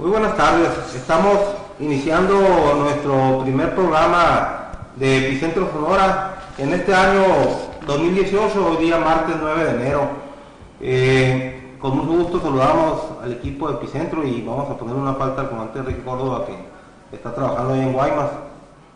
Muy buenas tardes, estamos iniciando nuestro primer programa de Epicentro Sonora en este año 2018, hoy día martes 9 de enero. Con mucho gusto saludamos al equipo de Epicentro y vamos a poner una falta al comandante Enrique Córdoba, que está trabajando ahí en Guaymas,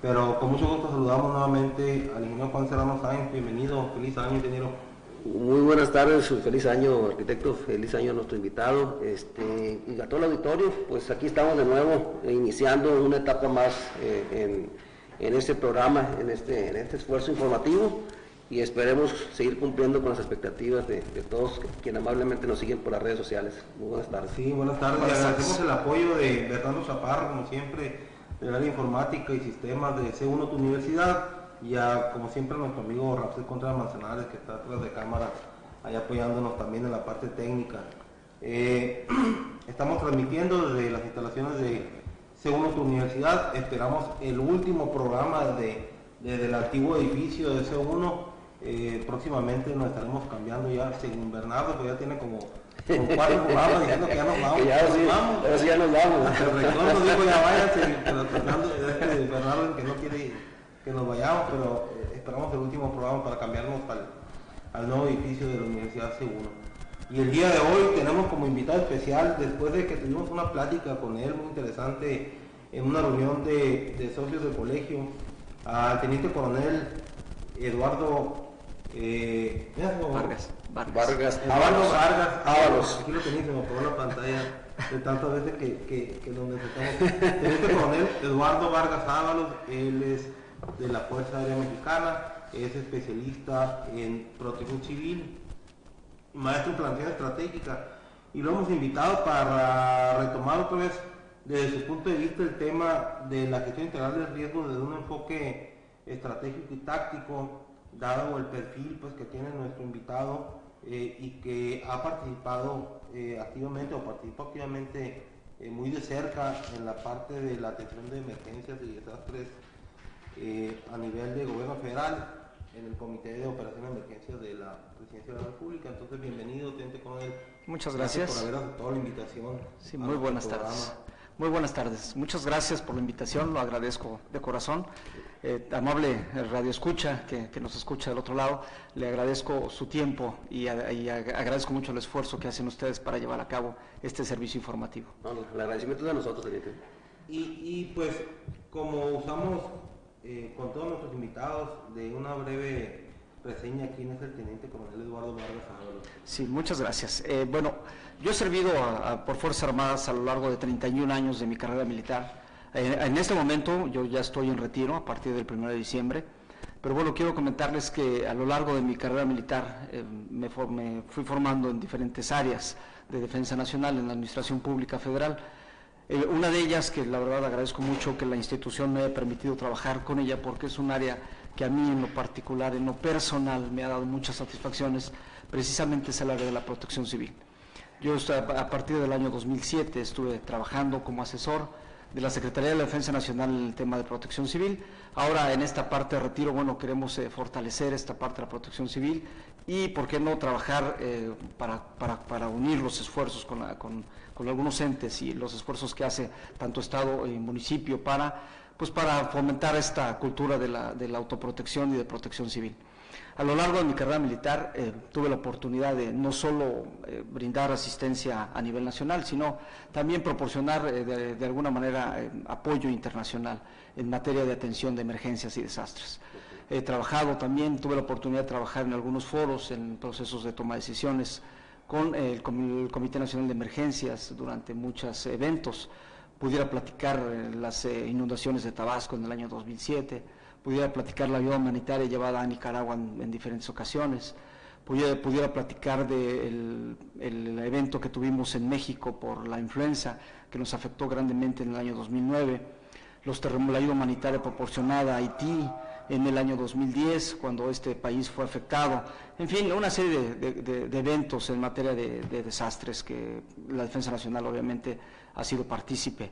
pero con mucho gusto saludamos nuevamente al ingeniero Juan Serrano Sáenz. Bienvenido, feliz año, ingeniero. Muy buenas tardes, feliz año, arquitecto, feliz año a nuestro invitado, y a todo el auditorio. Pues aquí estamos de nuevo, iniciando una etapa más en este programa, en este esfuerzo informativo, y esperemos seguir cumpliendo con las expectativas de todos quienes amablemente nos siguen por las redes sociales. Muy buenas tardes. Sí, buenas tardes. Agradecemos el apoyo de Bernardo Chaparro, como siempre, del área informática y sistemas de C1 Tu Universidad. Y como siempre, nuestro amigo Ramsés Contreras Manzanares, que está atrás de cámara, ahí apoyándonos también en la parte técnica. Estamos transmitiendo desde las instalaciones de C1 Tu Universidad. Esperamos el último programa desde el antiguo edificio de C1. Próximamente nos estaremos cambiando ya, según Bernardo, que ya tiene como 4 programas diciendo que ya nos vamos. Ya nos vamos. El rector nos dijo ya váyanse, pero tratando de Bernardo que no quiere que nos vayamos, pero esperamos el último programa para cambiarnos al nuevo edificio de la Universidad C1. Y el día de hoy tenemos como invitado especial, después de que tuvimos una plática con él muy interesante en una reunión de socios del colegio, al teniente coronel Eduardo Vargas. Ábalos. Aquí lo tenéis, se me apagó la pantalla de tantas veces que lo necesitamos. Teniente coronel Eduardo Vargas Ábalos, él es de la Fuerza Aérea Mexicana, es especialista en protección civil, maestro en planificación estratégica, y lo hemos invitado para retomar otra vez desde su punto de vista el tema de la gestión integral del riesgo desde un enfoque estratégico y táctico, dado el perfil pues que tiene nuestro invitado, y que ha participado activamente o participó activamente muy de cerca en la parte de la atención de emergencias y desastres a nivel de gobierno federal en el Comité de Operaciones de Emergencias de la Presidencia de la República. Entonces, bienvenido, teniente coronel. Muchas gracias por haber aceptado la invitación. Sí, muy buenas tardes. Muy buenas tardes. Muchas gracias por la invitación, lo agradezco de corazón. Amable radio escucha, que nos escucha del otro lado, le agradezco su tiempo y agradezco mucho el esfuerzo que hacen ustedes para llevar a cabo este servicio informativo. No, el agradecimiento es de nosotros, teniente. Y pues, como usamos con todos nuestros invitados, de una breve reseña, ¿quién es el teniente coronel Eduardo Vargas Ábalos? Sí, muchas gracias. Bueno, yo he servido por Fuerzas Armadas a lo largo de 31 años de mi carrera militar. En este momento yo ya estoy en retiro a partir del 1 de diciembre, pero bueno, quiero comentarles que a lo largo de mi carrera militar me fui formando en diferentes áreas de defensa nacional en la Administración Pública Federal. Una de ellas, que la verdad agradezco mucho que la institución me haya permitido trabajar con ella, porque es un área que a mí en lo particular, en lo personal, me ha dado muchas satisfacciones, precisamente es el área de la protección civil. Yo a partir del año 2007 estuve trabajando como asesor de la Secretaría de la Defensa Nacional en el tema de protección civil. Ahora en esta parte de retiro, bueno, queremos fortalecer esta parte de la protección civil y, ¿por qué no trabajar para unir los esfuerzos con algunos entes y los esfuerzos que hace tanto Estado y municipio para fomentar esta cultura de la autoprotección y de protección civil? A lo largo de mi carrera militar tuve la oportunidad de no solo brindar asistencia a nivel nacional, sino también proporcionar de alguna manera apoyo internacional en materia de atención de emergencias y desastres. He trabajado también, tuve la oportunidad de trabajar en algunos foros, en procesos de toma de decisiones con el Comité Nacional de Emergencias durante muchos eventos. Pudiera platicar las inundaciones de Tabasco en el año 2007, pudiera platicar la ayuda humanitaria llevada a Nicaragua en diferentes ocasiones, pudiera platicar del evento que tuvimos en México por la influenza, que nos afectó grandemente en el año 2009, la ayuda humanitaria proporcionada a Haití en el año 2010, cuando este país fue afectado. En fin, una serie de eventos en materia de desastres que la Defensa Nacional obviamente ha sido partícipe.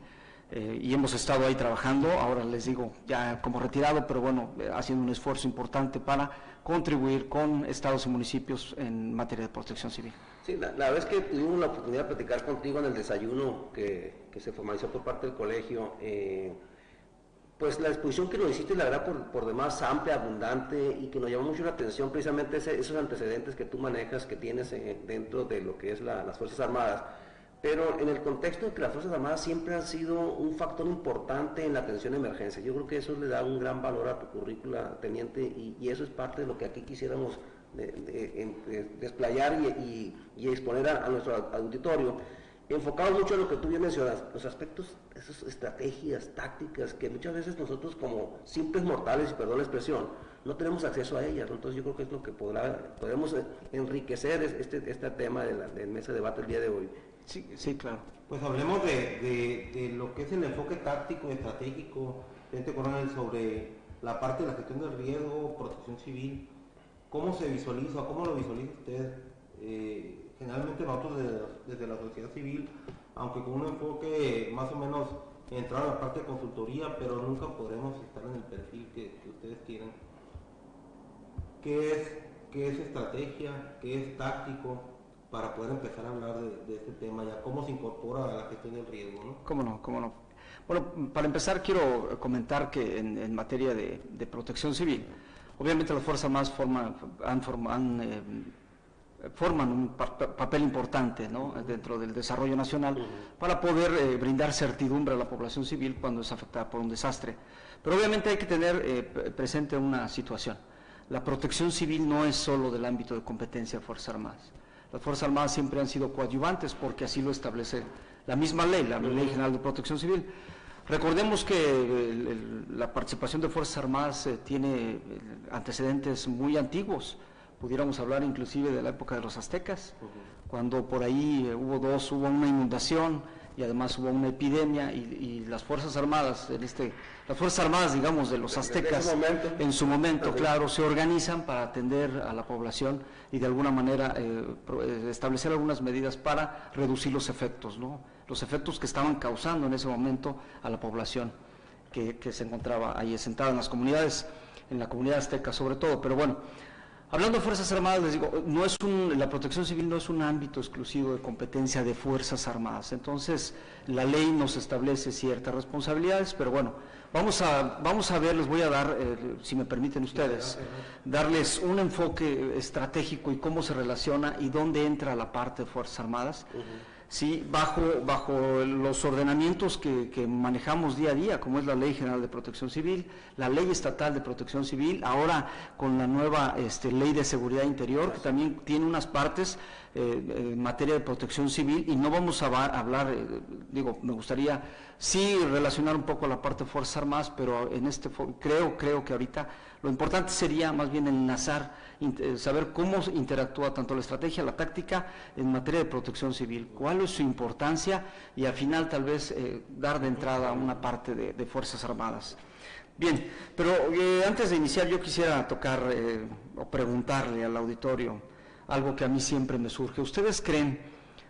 y hemos estado ahí trabajando, ahora les digo, ya como retirado, pero bueno, haciendo un esfuerzo importante para contribuir con estados y municipios en materia de protección civil. Sí, la vez que tuvimos la oportunidad de platicar contigo en el desayuno que se formalizó por parte del colegio, pues la exposición que nos hiciste, la verdad, por demás amplia, abundante, y que nos llamó mucho la atención precisamente esos antecedentes que tú manejas, que tienes dentro de lo que es las Fuerzas Armadas, pero en el contexto de que las Fuerzas Armadas siempre han sido un factor importante en la atención a emergencia. Yo creo que eso le da un gran valor a tu currícula, teniente, y eso es parte de lo que aquí quisiéramos desplayar y exponer a nuestro auditorio, enfocado mucho en lo que tú bien mencionas, los aspectos, esas estrategias, tácticas, que muchas veces nosotros como simples mortales, y perdón la expresión, no tenemos acceso a ellas. Entonces yo creo que es lo que podemos enriquecer este tema de mesa de debate el día de hoy. Sí, sí, claro. Pues hablemos de lo que es el enfoque táctico y estratégico, teniente coronel, sobre la parte de la gestión del riesgo, protección civil. ¿Cómo se visualiza, cómo lo visualiza usted? Generalmente nosotros desde la sociedad civil, aunque con un enfoque más o menos entrar a la parte de consultoría, pero nunca podremos estar en el perfil que ustedes quieren. ¿Qué es estrategia? ¿Qué es táctico? Para poder empezar a hablar de este tema, ya cómo se incorpora a la gestión del riesgo, ¿no? ¿Cómo no? ¿Cómo no? Bueno, para empezar quiero comentar que en materia de protección civil, obviamente las Fuerzas Armadas forman un papel importante, ¿no?, dentro del desarrollo nacional, para poder brindar certidumbre a la población civil cuando es afectada por un desastre. Pero obviamente hay que tener presente una situación. La protección civil no es solo del ámbito de competencia de Fuerzas Armadas. Las Fuerzas Armadas siempre han sido coadyuvantes porque así lo establece la misma ley, la Ley General de Protección Civil. Recordemos que la participación de Fuerzas Armadas tiene antecedentes muy antiguos. Pudiéramos hablar inclusive de la época de los aztecas, cuando por ahí hubo una inundación y además hubo una epidemia y las Fuerzas Armadas, las Fuerzas Armadas, digamos, de los aztecas, en su momento, claro, se organizan para atender a la población y de alguna manera establecer algunas medidas para reducir los efectos, ¿no?, los efectos que estaban causando en ese momento a la población que se encontraba ahí asentada en las comunidades, en la comunidad azteca sobre todo. Pero bueno, hablando de Fuerzas Armadas, les digo, la protección civil no es un ámbito exclusivo de competencia de Fuerzas Armadas. Entonces, la ley nos establece ciertas responsabilidades, pero bueno, vamos a ver, les voy a dar, si me permiten ustedes, darles un enfoque estratégico y cómo se relaciona y dónde entra la parte de Fuerzas Armadas. Sí, bajo los ordenamientos que manejamos día a día, como es la Ley General de Protección Civil, la Ley Estatal de Protección Civil, ahora con la nueva Ley de Seguridad Interior, que también tiene unas partes en materia de protección civil, y no vamos a hablar, me gustaría sí relacionar un poco la parte de Fuerzas Armadas, pero creo que ahorita lo importante sería más bien enlazar, saber cómo interactúa tanto la estrategia, la táctica en materia de protección civil, cuál es su importancia y al final tal vez dar de entrada una parte de Fuerzas Armadas. Bien, pero antes de iniciar yo quisiera tocar o preguntarle al auditorio algo que a mí siempre me surge. ¿Ustedes creen,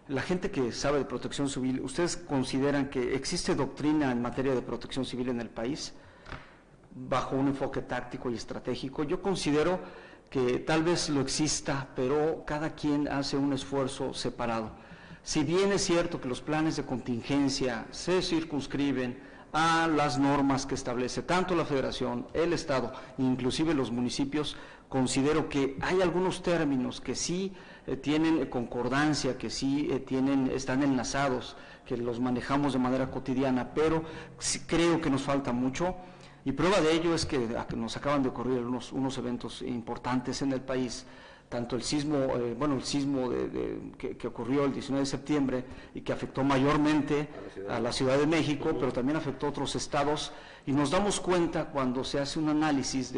la gente que sabe de protección civil, ustedes consideran que existe doctrina en materia de protección civil en el país bajo un enfoque táctico y estratégico? Yo considero que tal vez lo exista, pero cada quien hace un esfuerzo separado. Si bien es cierto que los planes de contingencia se circunscriben a las normas que establece tanto la Federación, el Estado, inclusive los municipios, considero que hay algunos términos que sí tienen concordancia, que sí están enlazados, que los manejamos de manera cotidiana, pero sí creo que nos falta mucho. Y prueba de ello es que nos acaban de ocurrir unos eventos importantes en el país, tanto el sismo, que ocurrió el 19 de septiembre y que afectó mayormente a la Ciudad de México, pero también afectó a otros estados, y nos damos cuenta cuando se hace un análisis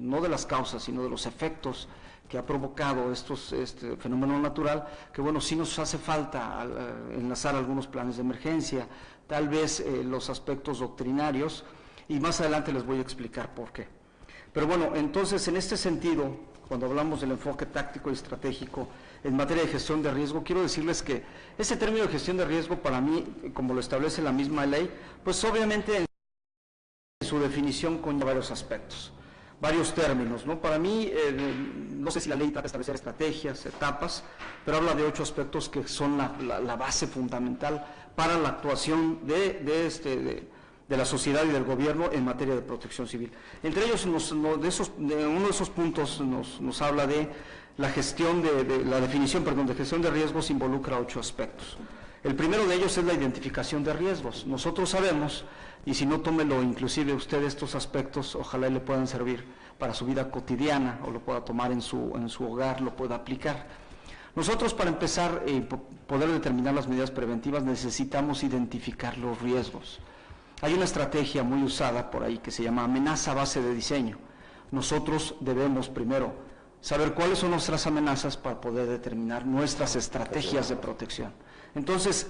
no de las causas, sino de los efectos que ha provocado este fenómeno natural, que bueno, sí nos hace falta enlazar algunos planes de emergencia, tal vez los aspectos doctrinarios, y más adelante les voy a explicar por qué. Pero bueno, entonces en este sentido, cuando hablamos del enfoque táctico y estratégico en materia de gestión de riesgo, quiero decirles que ese término de gestión de riesgo para mí, como lo establece la misma ley, pues obviamente en su definición conlleva varios aspectos, varios términos, ¿no? Para mí, no sé si la ley trata de establecer estrategias, etapas, pero habla de 8 aspectos que son la base fundamental para la actuación de la sociedad y del gobierno en materia de protección civil. Entre ellos, uno de esos puntos nos habla de la gestión la definición, de gestión de riesgos involucra 8 aspectos. El primero de ellos es la identificación de riesgos. Nosotros sabemos, y si no, tómelo inclusive usted estos aspectos, ojalá le puedan servir para su vida cotidiana, o lo pueda tomar en su hogar, lo pueda aplicar. Nosotros, para empezar, poder determinar las medidas preventivas, necesitamos identificar los riesgos. Hay una estrategia muy usada por ahí que se llama amenaza a base de diseño. Nosotros debemos primero saber cuáles son nuestras amenazas para poder determinar nuestras estrategias de protección. Entonces,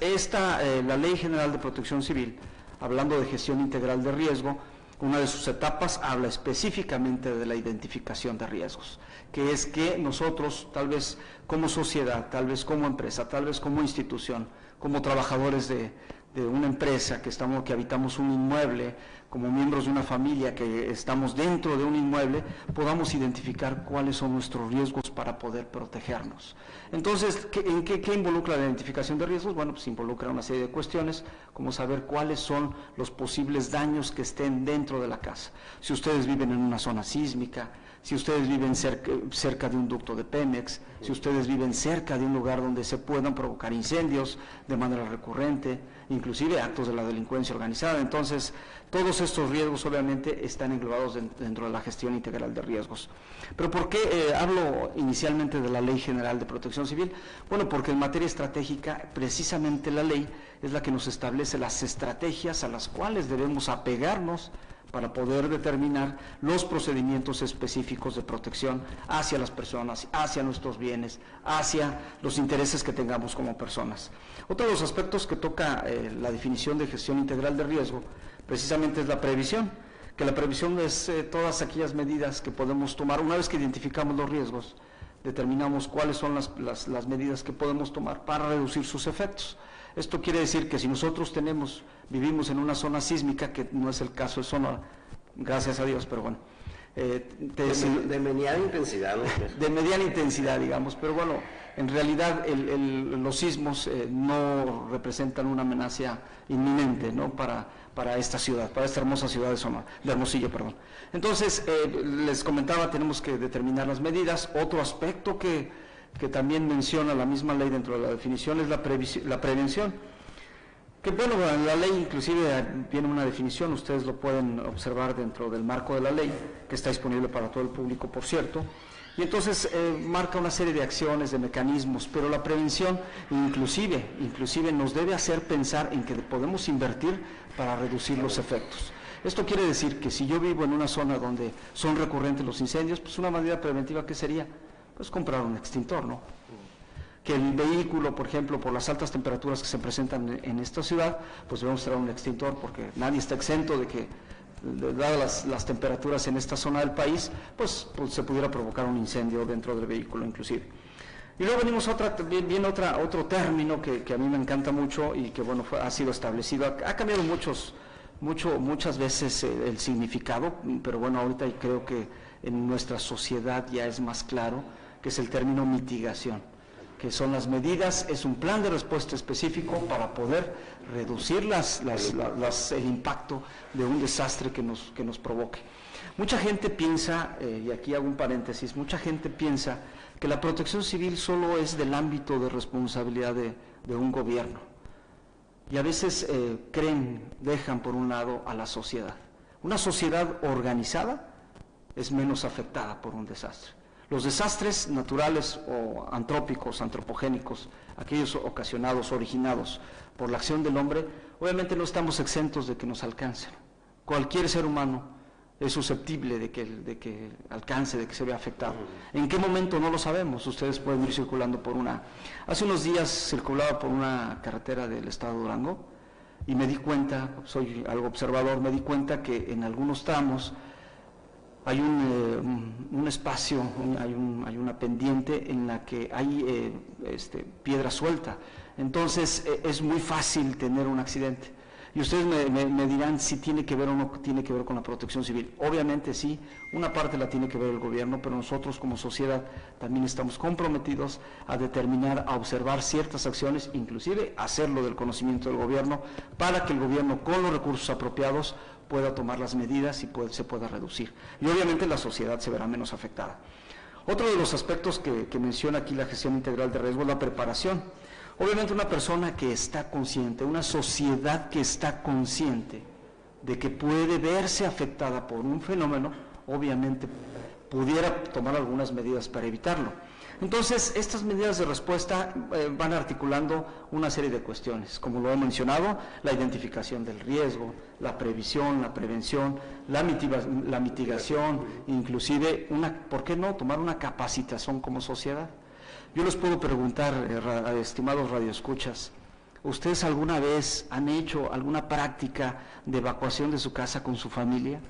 la Ley General de Protección Civil, hablando de gestión integral de riesgo, una de sus etapas habla específicamente de la identificación de riesgos, que es que nosotros, tal vez como sociedad, tal vez como empresa, tal vez como institución, como trabajadores de una empresa que habitamos un inmueble, como miembros de una familia que estamos dentro de un inmueble, podamos identificar cuáles son nuestros riesgos para poder protegernos. Entonces, ¿qué involucra la identificación de riesgos? Bueno, pues involucra una serie de cuestiones, como saber cuáles son los posibles daños que estén dentro de la casa. Si ustedes viven en una zona sísmica, si ustedes viven cerca de un ducto de Pemex, si ustedes viven cerca de un lugar donde se puedan provocar incendios de manera recurrente, inclusive actos de la delincuencia organizada. Entonces, todos estos riesgos obviamente están englobados dentro de la gestión integral de riesgos. ¿Pero por qué hablo inicialmente de la Ley General de Protección Civil? Bueno, porque en materia estratégica, precisamente la ley es la que nos establece las estrategias a las cuales debemos apegarnos para poder determinar los procedimientos específicos de protección hacia las personas, hacia nuestros bienes, hacia los intereses que tengamos como personas. Otro de los aspectos que toca la definición de gestión integral de riesgo, precisamente es la previsión, que la previsión es todas aquellas medidas que podemos tomar. Una vez que identificamos los riesgos, determinamos cuáles son las medidas que podemos tomar para reducir sus efectos. Esto quiere decir que si nosotros vivimos en una zona sísmica, que no es el caso de Sonora, gracias a Dios, pero bueno. De mediana intensidad, ¿no? De mediana intensidad, digamos, pero bueno, en realidad los sismos no representan una amenaza inminente, ¿no?, para esta ciudad, para esta hermosa ciudad de Hermosillo, perdón. Entonces, les comentaba, tenemos que determinar las medidas. Otro aspecto que también menciona la misma ley dentro de la definición es la prevención. Que bueno, en la ley inclusive viene una definición, ustedes lo pueden observar dentro del marco de la ley, que está disponible para todo el público, por cierto, y entonces marca una serie de acciones, de mecanismos, pero la prevención inclusive nos debe hacer pensar en que podemos invertir para reducir los efectos. Esto quiere decir que si yo vivo en una zona donde son recurrentes los incendios, pues una medida preventiva, ¿qué sería? Pues comprar un extintor, ¿no? Que el vehículo, por ejemplo, por las altas temperaturas que se presentan en esta ciudad, pues debemos traer un extintor, porque nadie está exento de que, dadas las temperaturas en esta zona del país, pues se pudiera provocar un incendio dentro del vehículo inclusive. Y luego venimos a otro término que a mí me encanta mucho y que bueno ha sido establecido, ha cambiado muchas veces el significado, pero bueno, ahorita creo que en nuestra sociedad ya es más claro, que es el término mitigación, que son las medidas, es un plan de respuesta específico para poder reducir el impacto de un desastre que nos provoque. Mucha gente piensa, y aquí hago un paréntesis, mucha gente piensa que la protección civil solo es del ámbito de responsabilidad de un gobierno, y a veces dejan por un lado a la sociedad. Una sociedad organizada es menos afectada por un desastre. Los desastres naturales o antropogénicos, aquellos originados por la acción del hombre, obviamente no estamos exentos de que nos alcancen. Cualquier ser humano es susceptible de que alcance, de que se vea afectado. ¿En qué momento? No lo sabemos. Ustedes pueden ir circulando Hace unos días circulaba por una carretera del estado de Durango y me di cuenta, soy algo observador, me di cuenta que en algunos tramos hay un espacio, hay una pendiente en la que hay piedra suelta. Entonces es muy fácil tener un accidente. Y ustedes me dirán si tiene que ver o no tiene que ver con la protección civil. Obviamente sí, una parte la tiene que ver el gobierno, pero nosotros como sociedad también estamos comprometidos a determinar, a observar ciertas acciones, inclusive hacerlo del conocimiento del gobierno, para que el gobierno con los recursos apropiados pueda tomar las medidas y se pueda reducir. Y obviamente la sociedad se verá menos afectada. Otro de los aspectos que menciona aquí la gestión integral de riesgo es la preparación. Obviamente una persona que está consciente, una sociedad que está consciente de que puede verse afectada por un fenómeno, obviamente pudiera tomar algunas medidas para evitarlo. Entonces, estas medidas de respuesta van articulando una serie de cuestiones, como lo he mencionado, la identificación del riesgo, la previsión, la prevención, la mitigación, inclusive, ¿por qué no tomar una capacitación como sociedad? Yo les puedo preguntar, estimados radioescuchas, ¿ustedes alguna vez han hecho alguna práctica de evacuación de su casa con su familia?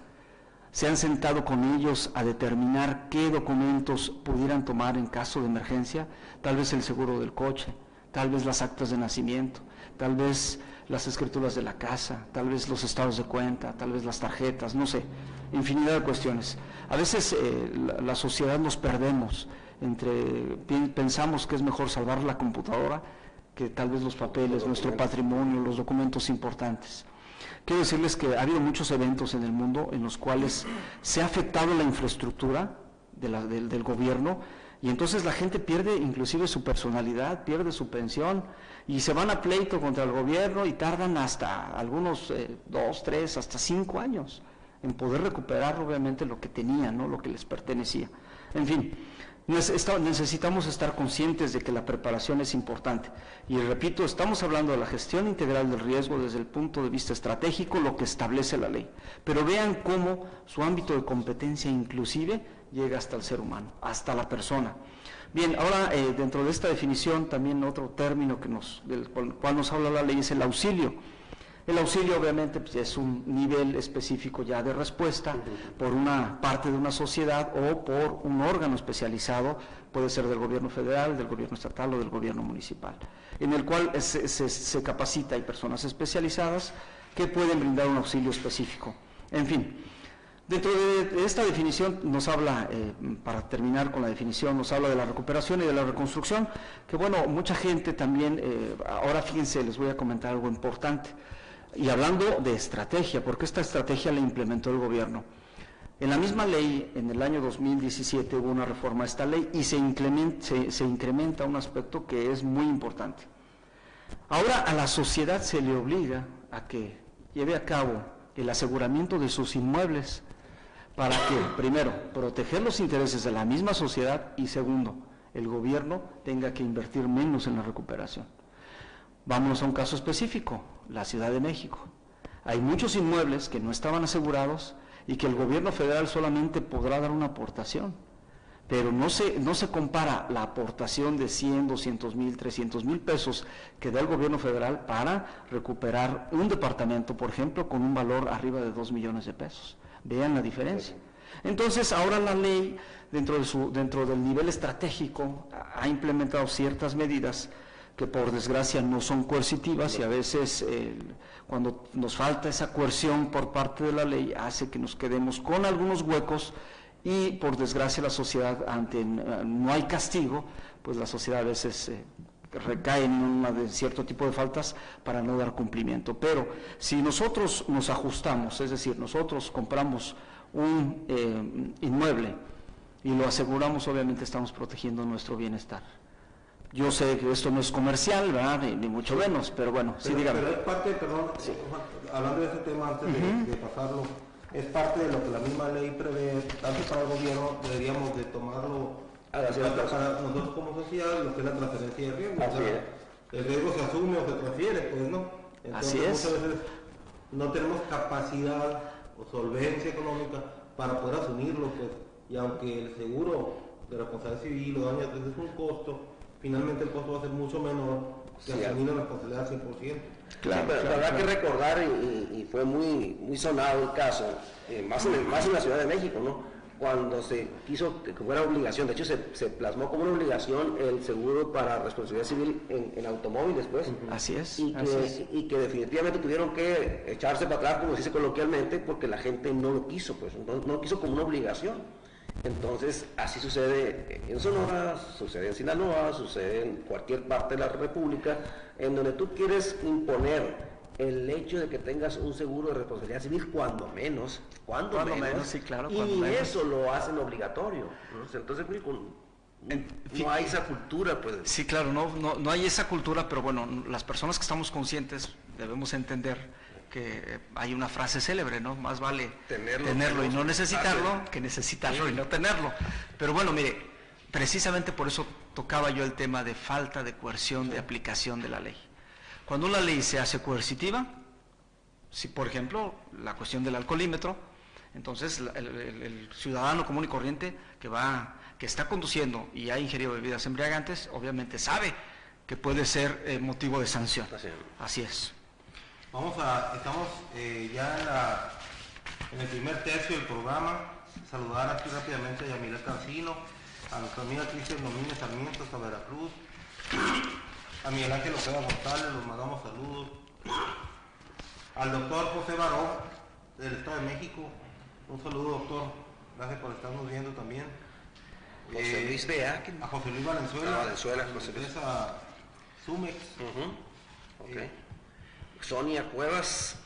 ¿Se han sentado con ellos a determinar qué documentos pudieran tomar en caso de emergencia? Tal vez el seguro del coche, tal vez las actas de nacimiento, tal vez las escrituras de la casa, tal vez los estados de cuenta, tal vez las tarjetas, no sé, infinidad de cuestiones. A veces la sociedad nos perdemos pensamos que es mejor salvar la computadora que tal vez los papeles, nuestro patrimonio, los documentos importantes. Quiero decirles que ha habido muchos eventos en el mundo en los cuales se ha afectado la infraestructura del gobierno, y entonces la gente pierde inclusive su personalidad, pierde su pensión y se van a pleito contra el gobierno y tardan hasta algunos 2, 3, hasta 5 años en poder recuperar obviamente lo que tenían, ¿no? Lo que les pertenecía. En fin, necesitamos estar conscientes de que la preparación es importante. Y repito, estamos hablando de la gestión integral del riesgo desde el punto de vista estratégico, lo que establece la ley. Pero vean cómo su ámbito de competencia inclusive llega hasta el ser humano, hasta la persona. Bien, ahora dentro de esta definición también otro término del cual nos habla la ley es el auxilio. El auxilio obviamente pues, es un nivel específico ya de respuesta por una parte de una sociedad o por un órgano especializado, puede ser del gobierno federal, del gobierno estatal o del gobierno municipal, en el cual se capacita, hay personas especializadas que pueden brindar un auxilio específico. En fin, dentro de esta definición nos habla, para terminar con la definición, nos habla de la recuperación y de la reconstrucción, que bueno, mucha gente también, ahora fíjense, les voy a comentar algo importante. Y hablando de estrategia, porque esta estrategia la implementó el gobierno. En la misma ley, en el año 2017 hubo una reforma a esta ley y se incrementa un aspecto que es muy importante. Ahora a la sociedad se le obliga a que lleve a cabo el aseguramiento de sus inmuebles para que, primero, proteger los intereses de la misma sociedad y segundo, el gobierno tenga que invertir menos en la recuperación. Vámonos a un caso específico, la Ciudad de México. Hay muchos inmuebles que no estaban asegurados y que el gobierno federal solamente podrá dar una aportación, pero no se compara la aportación de 100, 200 mil, 300 mil pesos que da el gobierno federal para recuperar un departamento, por ejemplo, con un valor arriba de 2 millones de pesos. Vean la diferencia. Entonces, ahora la ley, dentro del nivel estratégico, ha implementado ciertas medidas que por desgracia no son coercitivas y a veces cuando nos falta esa coerción por parte de la ley hace que nos quedemos con algunos huecos y por desgracia la sociedad no hay castigo, pues la sociedad a veces recae en cierto tipo de faltas para no dar cumplimiento. Pero si nosotros nos ajustamos, es decir, nosotros compramos un inmueble y lo aseguramos, obviamente estamos protegiendo nuestro bienestar. Yo sé que esto no es comercial, ¿verdad? Ni mucho menos, pero bueno, sí, dígame. Pero es parte, perdón, sí. Hablando de ese tema antes de pasarlo, es parte de lo que la misma ley prevé, tanto para el gobierno, deberíamos de tomarlo para nosotros como sociedad, lo que es la transferencia de riesgo. Así es. El riesgo se asume o se transfiere, pues no. Entonces, así es. Muchas veces no tenemos capacidad o solvencia económica para poder asumirlo, pues, y aunque el seguro de responsabilidad civil o daño es un costo, finalmente el costo va a ser mucho menor que asumir la responsabilidad 100%. Claro, pero habrá que recordar, y fue muy sonado el caso, más en la Ciudad de México, ¿no? cuando se quiso que fuera obligación, de hecho se plasmó como una obligación el seguro para responsabilidad civil en automóviles, pues. Así es. Y que definitivamente tuvieron que echarse para atrás, como se dice coloquialmente, porque la gente no lo quiso, pues, no lo quiso como una obligación. Entonces, así sucede en Sonora, sucede en Sinaloa, sucede en cualquier parte de la República, en donde tú quieres imponer el hecho de que tengas un seguro de responsabilidad civil, cuando menos, sí, claro, y eso lo hacen obligatorio, ¿no? Entonces, no hay esa cultura, pues. Sí, claro, no hay esa cultura, pero bueno, las personas que estamos conscientes debemos entender que hay una frase célebre, ¿no? Más vale tenerlo y no necesitarlo que necesitarlo y no tenerlo. Pero bueno, mire, precisamente por eso tocaba yo el tema de falta de coerción de aplicación de la ley. Cuando una ley se hace coercitiva, si por ejemplo la cuestión del alcoholímetro, entonces el ciudadano común y corriente que está conduciendo y ha ingerido bebidas embriagantes, obviamente sabe que puede ser motivo de sanción. Así es. Estamos ya en el primer tercio del programa. Saludar aquí rápidamente a Yamila Cancino, a nuestra amiga Cristian Domínguez Sarmiento hasta Veracruz, a Miguel Ángel Ojeda González, los mandamos saludos, al doctor José Barón del Estado de México, un saludo, doctor, gracias por estarnos viendo también. José Luis Bea, a José Luis Valenzuela, José Luis. A Sumex. Okay. Sonia Cuevas,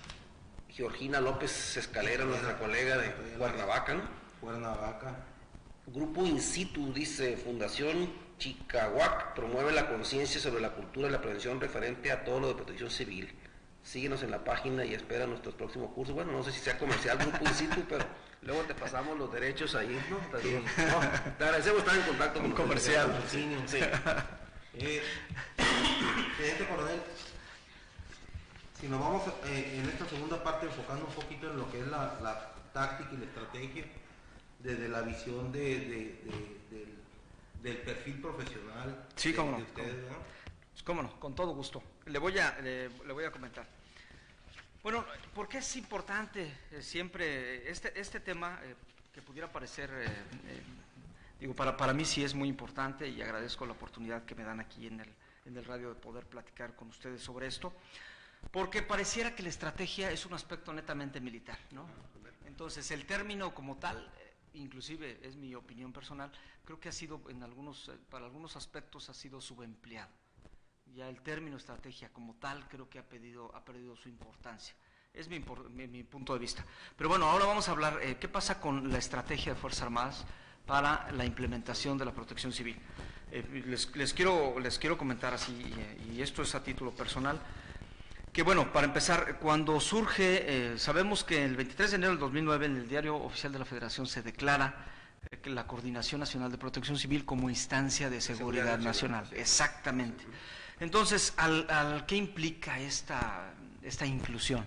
Georgina López Escalera, nuestra colega de Cuernavaca, ¿no? Cuernavaca. Grupo In Situ, dice, Fundación Chicahuac, promueve la conciencia sobre la cultura y la prevención referente a todo lo de protección civil. Síguenos en la página y espera nuestros próximos cursos. Bueno, no sé si sea comercial Grupo In Situ, pero luego te pasamos los derechos ahí, ¿no? Te agradecemos estar en contacto con un comercial. Sí. Teniente Coronel, si nos vamos en esta segunda parte enfocando un poquito en lo que es la táctica y la estrategia, desde la visión del perfil profesional. Sí, cómo no. De ustedes, ¿no? Cómo no, con todo gusto. Le voy a comentar. Bueno, ¿por qué es importante siempre este tema que pudiera parecer, para mí sí es muy importante y agradezco la oportunidad que me dan aquí en el radio de poder platicar con ustedes sobre esto, porque pareciera que la estrategia es un aspecto netamente militar, ¿no? Entonces, el término como tal, inclusive es mi opinión personal, creo que ha sido para algunos aspectos ha sido subempleado. Ya el término estrategia como tal creo que ha perdido su importancia. Es mi punto de vista. Pero bueno, ahora vamos a hablar, ¿qué pasa con la estrategia de Fuerzas Armadas para la implementación de la protección civil? Les quiero comentar así, y esto es a título personal, que bueno, para empezar, cuando surge, sabemos que el 23 de enero del 2009 en el Diario Oficial de la Federación se declara la Coordinación Nacional de Protección Civil como instancia de seguridad nacional. Sí. Exactamente. Entonces, ¿qué implica esta inclusión?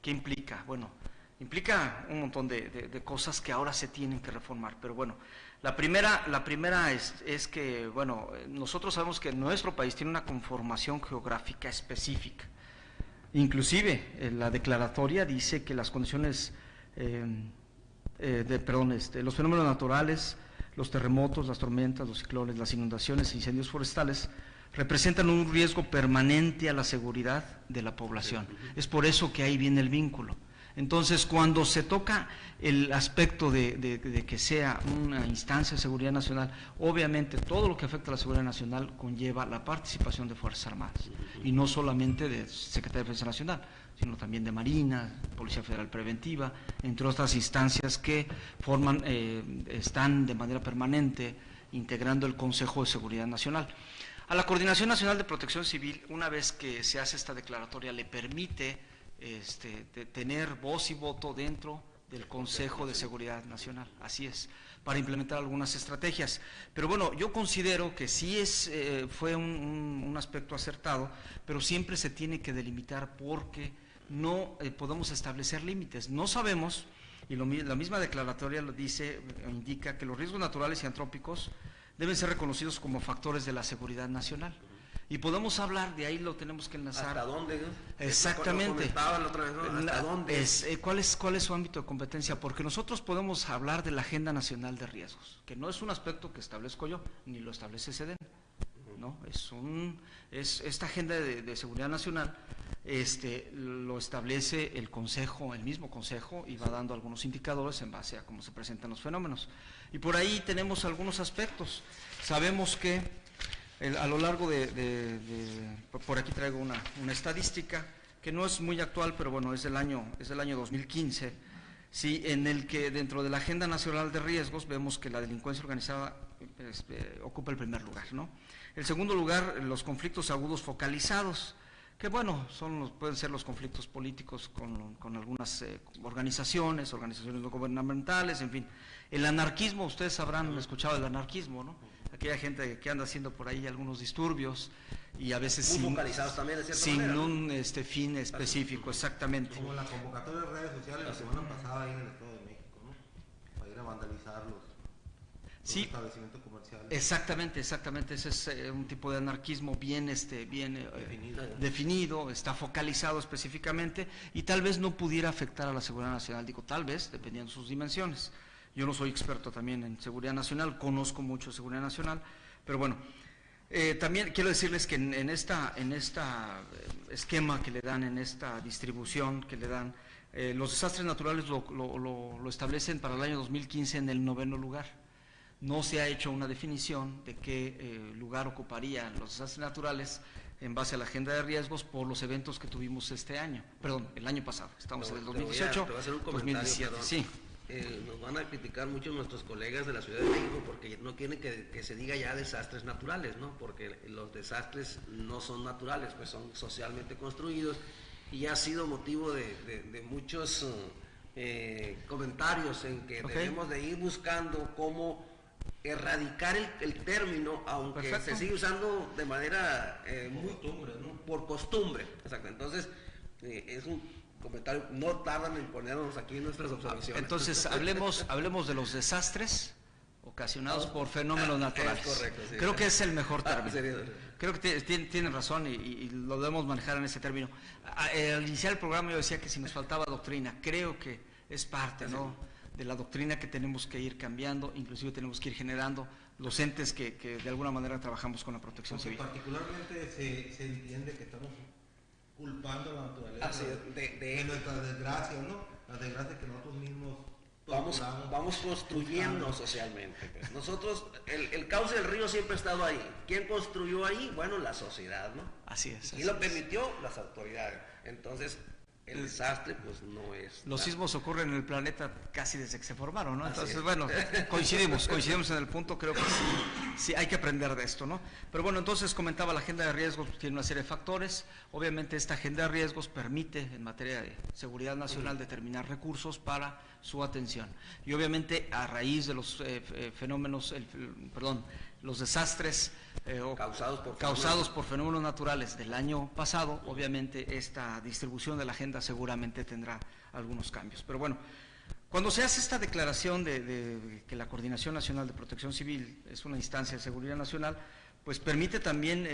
¿Qué implica? Bueno, implica un montón de cosas que ahora se tienen que reformar, pero bueno, la primera es que, bueno, nosotros sabemos que nuestro país tiene una conformación geográfica específica. Inclusive, la declaratoria dice que las condiciones, los fenómenos naturales, los terremotos, las tormentas, los ciclones, las inundaciones e incendios forestales representan un riesgo permanente a la seguridad de la población. Es por eso que ahí viene el vínculo. Entonces, cuando se toca el aspecto de que sea una instancia de seguridad nacional, obviamente todo lo que afecta a la seguridad nacional conlleva la participación de Fuerzas Armadas, y no solamente de Secretaría de Defensa Nacional, sino también de Marina, Policía Federal Preventiva, entre otras instancias que están de manera permanente integrando el Consejo de Seguridad Nacional. A la Coordinación Nacional de Protección Civil, una vez que se hace esta declaratoria, le permite tener voz y voto dentro del Consejo de Seguridad Nacional, así es, para implementar algunas estrategias. Pero bueno, yo considero que sí fue un aspecto acertado, pero siempre se tiene que delimitar porque no podemos establecer límites. No sabemos, y la misma declaratoria lo indica que los riesgos naturales y antrópicos deben ser reconocidos como factores de la seguridad nacional. Y podemos hablar, de ahí lo tenemos que enlazar. ¿Hasta dónde? ¿No? Exactamente. Lo comentaba la otra vez, ¿no? ¿Hasta dónde? ¿Cuál es su ámbito de competencia? Porque nosotros podemos hablar de la Agenda Nacional de Riesgos, que no es un aspecto que establezco yo, ni lo establece SEDEN, ¿no? Esta Agenda de Seguridad Nacional lo establece el Consejo, el mismo Consejo, y va dando algunos indicadores en base a cómo se presentan los fenómenos. Y por ahí tenemos algunos aspectos. Sabemos que a lo largo por aquí traigo una estadística que no es muy actual, pero bueno, es del año 2015, sí, en el que dentro de la Agenda Nacional de Riesgos vemos que la delincuencia organizada ocupa el primer lugar, ¿no? El segundo lugar, los conflictos agudos focalizados, que bueno, pueden ser los conflictos políticos con algunas organizaciones no gubernamentales, en fin. El anarquismo, ustedes habrán escuchado del anarquismo, ¿no? Aquella gente que anda haciendo por ahí algunos disturbios y a veces muy focalizados también, de cierta sin manera, ¿no? un fin específico, exactamente. Como la convocatoria de redes sociales la semana pasada ahí en el Estado de México, ¿no? Para ir a vandalizar los Sí, establecimientos comerciales. exactamente, ese es un tipo de anarquismo bien definido, está focalizado específicamente y tal vez no pudiera afectar a la seguridad nacional, digo tal vez, dependiendo de sus dimensiones. Yo no soy experto también en seguridad nacional, conozco mucho de seguridad nacional, pero bueno, también quiero decirles que en esta esquema que le dan, en esta distribución que le dan, los desastres naturales lo establecen para el año 2015 en el 9º lugar. No se ha hecho una definición de qué lugar ocuparían los desastres naturales en base a la agenda de riesgos por los eventos que tuvimos el año pasado. Estamos en el 2018, te voy a hacer un comentario, 2017, perdón. sí. Nos van a criticar mucho nuestros colegas de la Ciudad de México porque no quieren que se diga ya desastres naturales, ¿no? Porque los desastres no son naturales, pues son socialmente construidos y ha sido motivo de muchos comentarios en que debemos de ir buscando cómo erradicar el término, aunque Perfecto. se sigue usando de manera por costumbre. Exacto. Entonces, es un comentario, no tardan en ponernos aquí nuestras observaciones. Entonces, hablemos de los desastres ocasionados por fenómenos naturales. Es correcto, sí. Creo que es el mejor término. Sería. Creo que tienen razón y lo debemos manejar en ese término. Al iniciar el programa yo decía que si nos faltaba doctrina, creo que es parte, ¿no?, de la doctrina que tenemos que ir cambiando, inclusive tenemos que ir generando los entes que de alguna manera trabajamos con la protección civil. Particularmente se entiende que estamos culpando a la naturaleza de nuestra desgracia, ¿no? La desgracia que nosotros mismos vamos construyendo socialmente. Pues. Nosotros, el cauce del río siempre ha estado ahí. ¿Quién construyó ahí? Bueno, la sociedad, ¿no? Así es. ¿Quién lo permitió? Las autoridades. Entonces, el desastre pues no es... Los sismos ocurren en el planeta casi desde que se formaron, ¿no? Entonces, es. bueno, coincidimos en el punto, creo que sí hay que aprender de esto, ¿no? Pero bueno, entonces comentaba, la agenda de riesgos tiene una serie de factores. Obviamente esta agenda de riesgos permite en materia de seguridad nacional determinar recursos para su atención. Y obviamente a raíz de los fenómenos, los desastres causados por fenómenos naturales del año pasado, obviamente esta distribución de la agenda seguramente tendrá algunos cambios. Pero bueno, cuando se hace esta declaración de que la Coordinación Nacional de Protección Civil es una instancia de seguridad nacional, pues permite también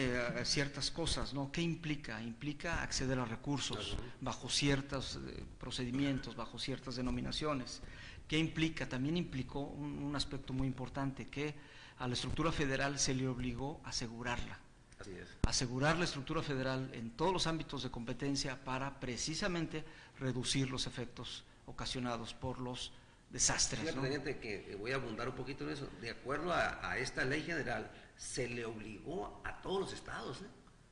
ciertas cosas, ¿no? ¿Qué implica? Implica acceder a recursos bajo ciertos procedimientos, bajo ciertas denominaciones. ¿Qué implica? También implicó un aspecto muy importante, que a la estructura federal se le obligó a asegurarla. Así es. Asegurar la estructura federal en todos los ámbitos de competencia para precisamente reducir los efectos ocasionados por los desastres, ¿no? Fíjate que voy a abundar un poquito en eso. De acuerdo a esta ley general, se le obligó a todos los estados, ¿eh?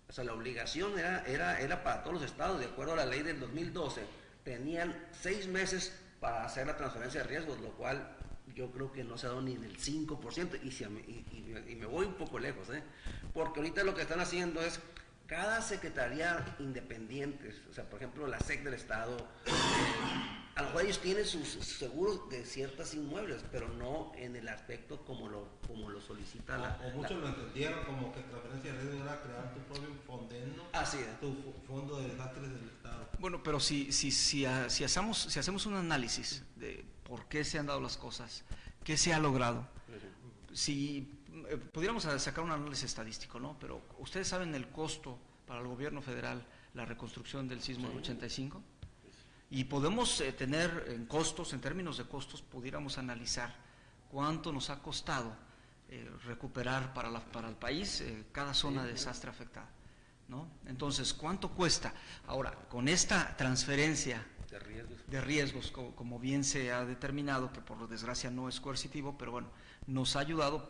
O sea, la obligación era para todos los estados. De acuerdo a la ley del 2012, tenían 6 meses para hacer la transferencia de riesgos, lo cual yo creo que no se ha dado ni en el 5%, y me voy un poco lejos, porque ahorita lo que están haciendo es cada secretaría independiente, o sea, por ejemplo, la SEC del Estado, a lo mejor ellos tienen sus seguros de ciertas inmuebles, pero no en el aspecto como lo solicita muchos lo entendieron como que transferencia de riesgo era crear tu propio fondeno, así es. tu fondo de desastres del Estado. Bueno, pero si hacemos un análisis de por qué se han dado las cosas, qué se ha logrado, si pudiéramos sacar un análisis estadístico, ¿no? Pero ¿ustedes saben el costo para el gobierno federal la reconstrucción del sismo del 85? Y podemos tener en costos, en términos de costos, pudiéramos analizar cuánto nos ha costado recuperar para el país cada zona de desastre afectada, ¿no? Entonces, ¿cuánto cuesta? Ahora, con esta transferencia de riesgos, como bien se ha determinado, que por desgracia no es coercitivo, pero bueno, nos ha ayudado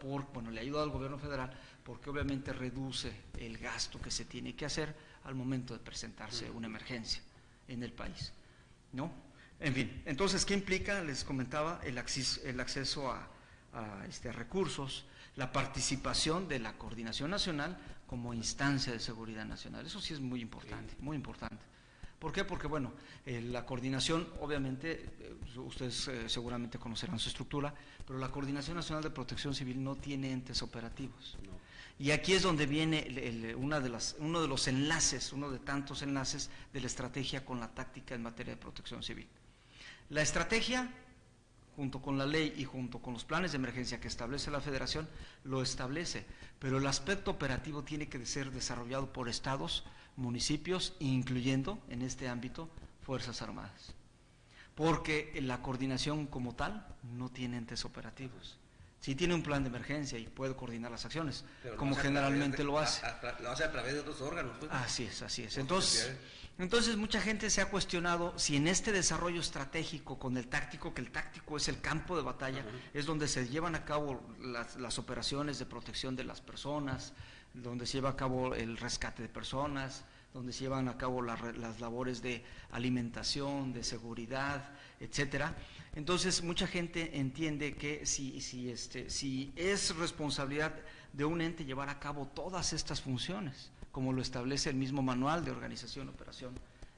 le ha ayudado al gobierno federal porque obviamente reduce el gasto que se tiene que hacer al momento de presentarse una emergencia en el país, ¿no? En fin, entonces, ¿qué implica? Les comentaba el acceso a recursos, la participación de la Coordinación Nacional como instancia de seguridad nacional. Eso sí es muy importante, muy importante. ¿Por qué? Porque, bueno, la coordinación, obviamente, ustedes seguramente conocerán su estructura, pero la Coordinación Nacional de Protección Civil no tiene entes operativos. No. Y aquí es donde viene uno de los enlaces, uno de tantos enlaces de la estrategia con la táctica en materia de protección civil. La estrategia, junto con la ley y junto con los planes de emergencia que establece la Federación, lo establece, pero el aspecto operativo tiene que ser desarrollado por estados, municipios, incluyendo en este ámbito Fuerzas Armadas, porque la coordinación como tal no tiene entes operativos. Sí tiene un plan de emergencia y puede coordinar las acciones, pero como generalmente lo hace. Lo hace a través de otros órganos, pues. Así es. Entonces mucha gente se ha cuestionado si en este desarrollo estratégico con el táctico, que el táctico es el campo de batalla, es donde se llevan a cabo las operaciones de protección de las personas, donde se lleva a cabo el rescate de personas, donde se llevan a cabo las labores de alimentación, de seguridad, etcétera. Entonces mucha gente entiende que si es responsabilidad de un ente llevar a cabo todas estas funciones, como lo establece el mismo manual de organización, operación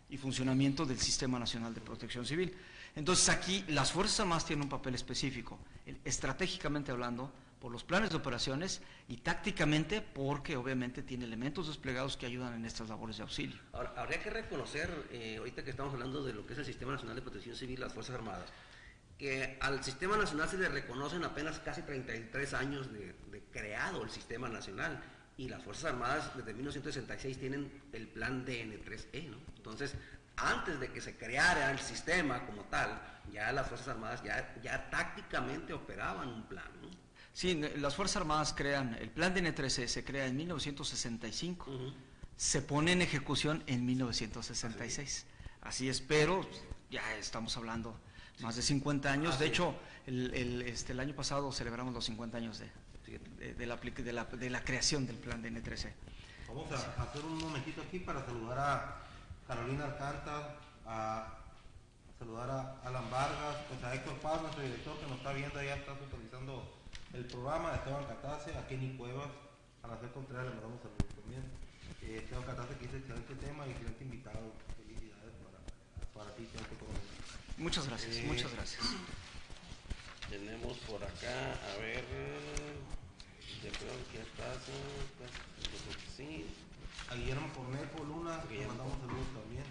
y funcionamiento del Sistema Nacional de Protección Civil. Entonces aquí las Fuerzas Armadas tienen un papel específico, estratégicamente hablando, por los planes de operaciones y tácticamente porque obviamente tiene elementos desplegados que ayudan en estas labores de auxilio. Ahora, habría que reconocer, ahorita que estamos hablando de lo que es el Sistema Nacional de Protección Civil, las Fuerzas Armadas, que al Sistema Nacional se le reconocen apenas casi 33 años de creado el Sistema Nacional, y las Fuerzas Armadas desde 1966 tienen el plan DN3E, ¿no? Entonces, antes de que se creara el sistema como tal, ya las Fuerzas Armadas ya tácticamente operaban un plan, ¿no? Sí, las Fuerzas Armadas crean, el plan DN3E se crea en 1965, se pone en ejecución en 1966, así es, pero ya estamos hablando más de 50 años, de hecho, el año pasado celebramos los 50 años de la creación del plan DN3E. Vamos a hacer un momentito aquí para saludar a Carolina Alcántara, a saludar a Alan Vargas, pues a Héctor Paz, nuestro director que nos está viendo, ya está supervisando el programa, a Esteban Catase, a Kenny Cuevas, a Rafael Contreras, le mandamos saludos también. Esteban Catase, que hizo excelente tema y excelente invitado. Felicidades para ti, Esteban. Muchas gracias, muchas gracias. Tenemos por acá, a ver, yo creo que estás, sí. A Guillermo Cornejo Luna, le mandamos saludos también,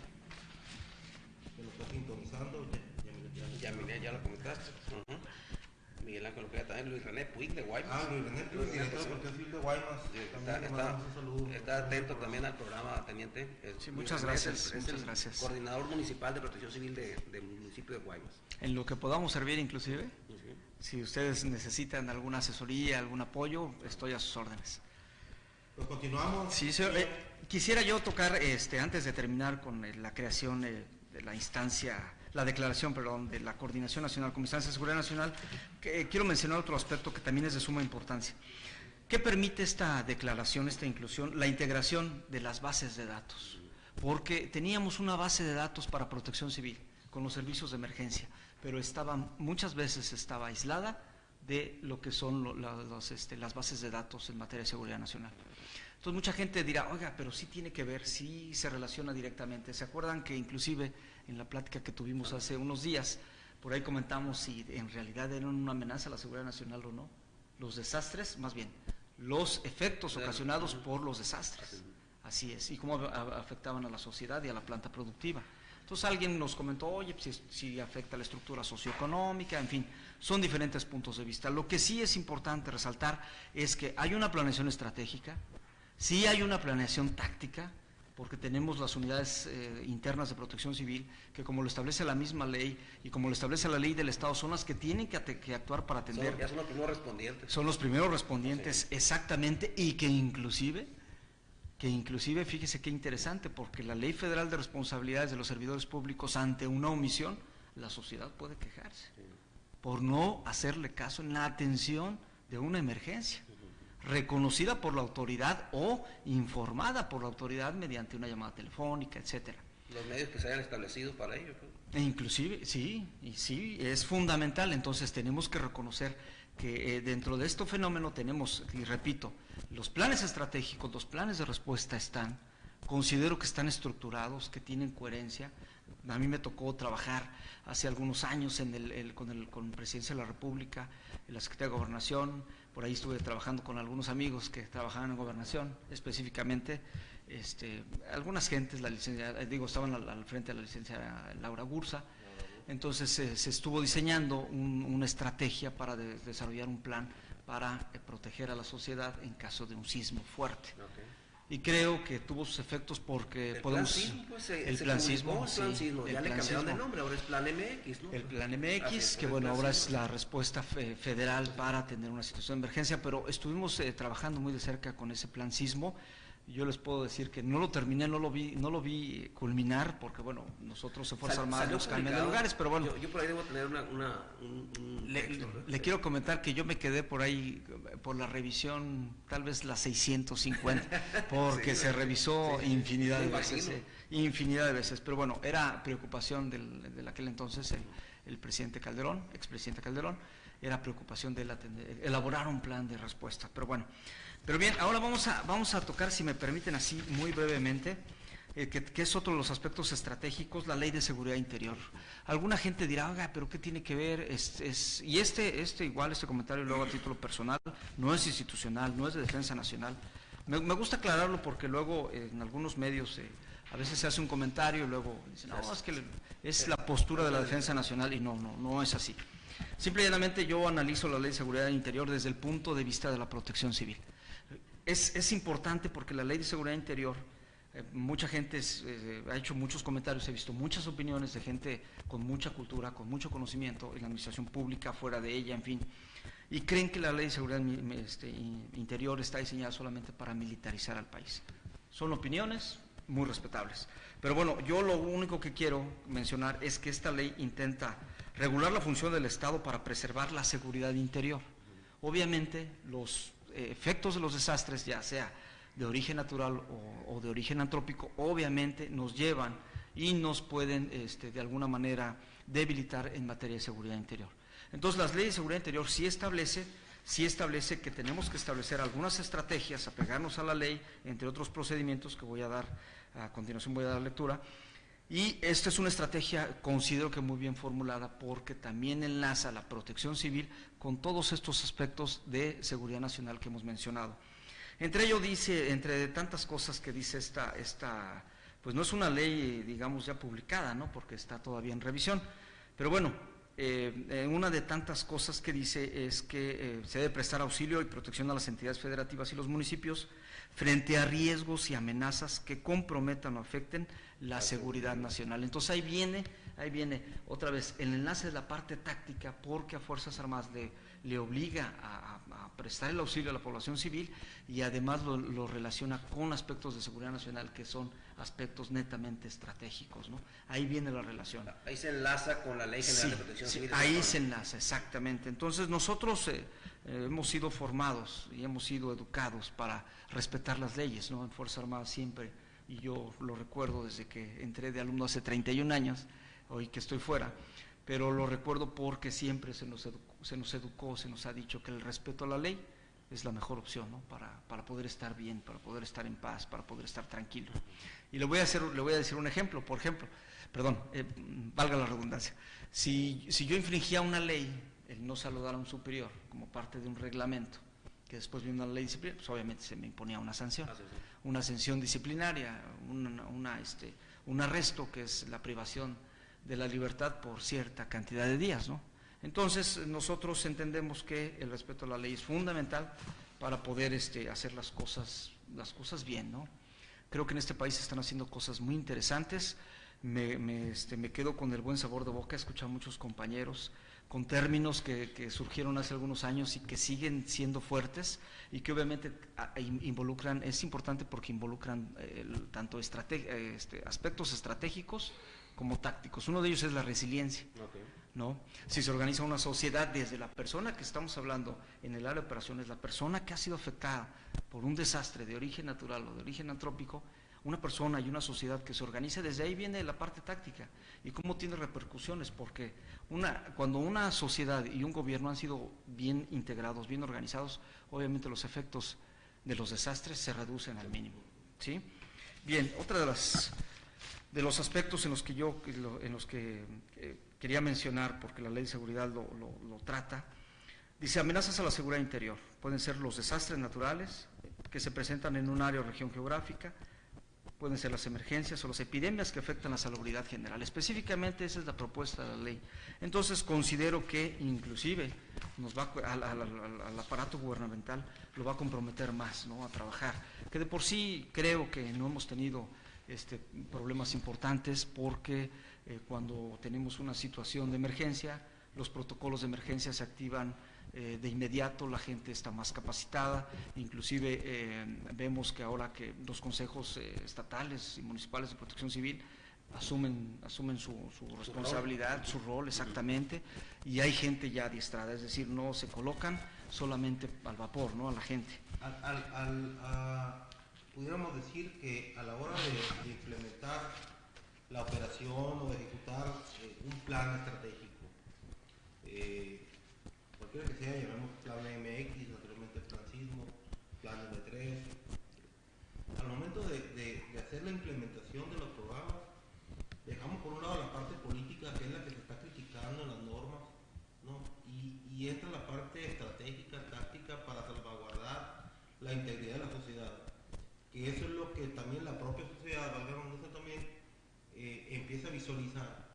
que nos está sintonizando. Ya lo comentaste. Miguel Ángel Ojeda también, Luis René Puig de Guaymas. Luis René Puig, director de Protección Civil de Guaymas. Está atento también al programa, teniente. Sí, muchas gracias. Muchas gracias. Coordinador municipal de Protección Civil del municipio de Guaymas. En lo que podamos servir, inclusive, si ustedes necesitan alguna asesoría, algún apoyo, estoy a sus órdenes. Pues continuamos. Sí, quisiera yo tocar, antes de terminar con la creación de la instancia, la declaración, perdón, de la Coordinación Nacional como instancia de seguridad nacional, que quiero mencionar otro aspecto que también es de suma importancia. ¿Qué permite esta declaración, esta inclusión? La integración de las bases de datos, porque teníamos una base de datos para protección civil con los servicios de emergencia, pero muchas veces estaba aislada de lo que son las bases de datos en materia de seguridad nacional. Entonces mucha gente dirá, oiga, pero sí tiene que ver, sí se relaciona directamente. ¿Se acuerdan que inclusive en la plática que tuvimos hace unos días, por ahí comentamos si en realidad eran una amenaza a la seguridad nacional o no? Los desastres, más bien, los efectos ocasionados por los desastres. Así es, y cómo afectaban a la sociedad y a la planta productiva. Entonces alguien nos comentó, oye, pues, si afecta la estructura socioeconómica, en fin, son diferentes puntos de vista. Lo que sí es importante resaltar es que hay una planeación estratégica, sí hay una planeación táctica, porque tenemos las unidades internas de protección civil, que como lo establece la misma ley y como lo establece la ley del Estado, son las que tienen que actuar para atender. Ya son los primeros respondientes. Son los primeros respondientes, sí. Exactamente, y que inclusive, fíjese qué interesante, porque la Ley Federal de Responsabilidades de los Servidores Públicos, ante una omisión, la sociedad puede quejarse, sí, por no hacerle caso en la atención de una emergencia, reconocida por la autoridad o informada por la autoridad mediante una llamada telefónica, etcétera. Los medios que se hayan establecido para ello. E inclusive, sí, es fundamental. Entonces tenemos que reconocer que dentro de este fenómeno tenemos, y repito, los planes estratégicos, los planes de respuesta están, considero que están estructurados, que tienen coherencia. A mí me tocó trabajar hace algunos años con Presidencia de la República, en la Secretaría de Gobernación. Por ahí estuve trabajando con algunos amigos que trabajaban en Gobernación, específicamente, algunas gentes, estaban al frente de la licenciada Laura Gursa. Entonces se estuvo diseñando una estrategia para desarrollar un plan para proteger a la sociedad en caso de un sismo fuerte. Okay. Y creo que tuvo sus efectos porque el podemos... Plan pues, el Plan Sismo, ya le cambiaron de nombre, ahora es Plan MX, ¿no? El Plan MX, que bueno, ahora es la respuesta federal para atender una situación de emergencia, pero estuvimos trabajando muy de cerca con ese Plan Sismo. Yo les puedo decir que no lo terminé, no lo vi culminar, porque bueno, nosotros en Fuerzas Armadas nos cambian de lugares, pero bueno. Yo por ahí debo tener le quiero comentar que yo me quedé por ahí, por la revisión, tal vez la 650, porque sí, se revisó infinidad de veces, pero bueno, era preocupación de aquel entonces el presidente Calderón, expresidente Calderón, era preocupación de elaborar un plan de respuesta, pero bueno. Pero bien, ahora vamos a tocar, si me permiten así, muy brevemente, que es otro de los aspectos estratégicos, la Ley de Seguridad Interior. Alguna gente dirá, oiga, pero ¿qué tiene que ver? Y este comentario luego a título personal, no es institucional, no es de defensa nacional. Me gusta aclararlo porque luego en algunos medios a veces se hace un comentario y luego dicen, no, es que es la postura de la defensa nacional, y no es así. Simple y llanamente yo analizo la Ley de Seguridad Interior desde el punto de vista de la protección civil. Es importante porque la Ley de Seguridad Interior, mucha gente ha hecho muchos comentarios, he visto muchas opiniones de gente con mucha cultura, con mucho conocimiento en la administración pública, fuera de ella, en fin, y creen que la Ley de Seguridad Interior está diseñada solamente para militarizar al país. Son opiniones muy respetables. Pero bueno, yo lo único que quiero mencionar es que esta ley intenta regular la función del Estado para preservar la seguridad interior. Obviamente, los efectos de los desastres, ya sea de origen natural o de origen antrópico, obviamente nos llevan y nos pueden de alguna manera debilitar en materia de seguridad interior. Entonces, las leyes de seguridad interior sí establece que tenemos que establecer algunas estrategias, apegarnos a la ley, entre otros procedimientos que voy a dar, a continuación voy a dar lectura. Y esta es una estrategia, considero que muy bien formulada, porque también enlaza la protección civil con todos estos aspectos de seguridad nacional que hemos mencionado. Entre ello dice, entre tantas cosas que dice esta pues no es una ley, digamos, ya publicada, ¿no?, porque está todavía en revisión, pero bueno, una de tantas cosas que dice es que se debe prestar auxilio y protección a las entidades federativas y los municipios frente a riesgos y amenazas que comprometan o afecten la seguridad nacional. Entonces ahí viene otra vez el enlace de la parte táctica, porque a Fuerzas Armadas le obliga a prestar el auxilio a la población civil y además lo relaciona con aspectos de seguridad nacional que son aspectos netamente estratégicos, ¿no? Ahí viene la relación. Ahí se enlaza con la Ley General de Protección Civil. Ahí se enlaza, exactamente. Entonces nosotros hemos sido formados y hemos sido educados para respetar las leyes, ¿no? En Fuerzas Armadas siempre, y yo lo recuerdo desde que entré de alumno hace 31 años, hoy que estoy fuera, pero lo recuerdo porque siempre se nos educó, se nos ha dicho que el respeto a la ley es la mejor opción, ¿no?, para poder estar bien, para poder estar en paz, para poder estar tranquilo. Y le voy a decir un ejemplo, valga la redundancia. Si yo infringía una ley, el no saludar a un superior como parte de un reglamento, que después vino la ley disciplinaria, pues obviamente se me imponía una sanción, Así es. una sanción disciplinaria, un arresto, que es la privación de la libertad por cierta cantidad de días, ¿no? Entonces, nosotros entendemos que el respeto a la ley es fundamental para poder hacer las cosas bien, ¿no? Creo que en este país se están haciendo cosas muy interesantes. Me quedo con el buen sabor de boca, he escuchado a muchos compañeros con términos que surgieron hace algunos años y que siguen siendo fuertes y que obviamente involucran, es importante porque involucran tanto aspectos estratégicos como tácticos. Uno de ellos es la resiliencia, Okay. ¿no? Si se organiza una sociedad desde la persona que estamos hablando en el área de operaciones, la persona que ha sido afectada por un desastre de origen natural o de origen antrópico, una persona y una sociedad que se organiza, desde ahí viene la parte táctica y cómo tiene repercusiones, porque cuando una sociedad y un gobierno han sido bien integrados, bien organizados, obviamente los efectos de los desastres se reducen al mínimo, ¿sí? Bien, otra de los aspectos en los que quería mencionar, porque la ley de seguridad lo trata, dice: amenazas a la seguridad interior. Pueden ser los desastres naturales que se presentan en un área o región geográfica, pueden ser las emergencias o las epidemias que afectan la salubridad general. Específicamente esa es la propuesta de la ley. Entonces considero que inclusive al aparato gubernamental lo va a comprometer más, ¿no?, a trabajar, que de por sí creo que no hemos tenido problemas importantes, porque cuando tenemos una situación de emergencia, los protocolos de emergencia se activan de inmediato, la gente está más capacitada, inclusive vemos que ahora que los consejos estatales y municipales de protección civil asumen su responsabilidad, su rol exactamente, y hay gente ya adiestrada, es decir, no se colocan solamente al vapor, ¿no?, a la gente. Pudiéramos decir que a la hora de implementar la operación o de ejecutar un plan estratégico, cualquiera que sea, llamemos plan MX, naturalmente plan sismo, plan M3, al momento de hacer la implementación de los programas, dejamos por un lado la parte política, que es la que se está criticando en las normas, ¿no? Y entra la parte estratégica, táctica, para salvaguardar la integridad de la sociedad, que eso es lo que también la propia sociedad, valga la redundancia también, empieza a visualizar,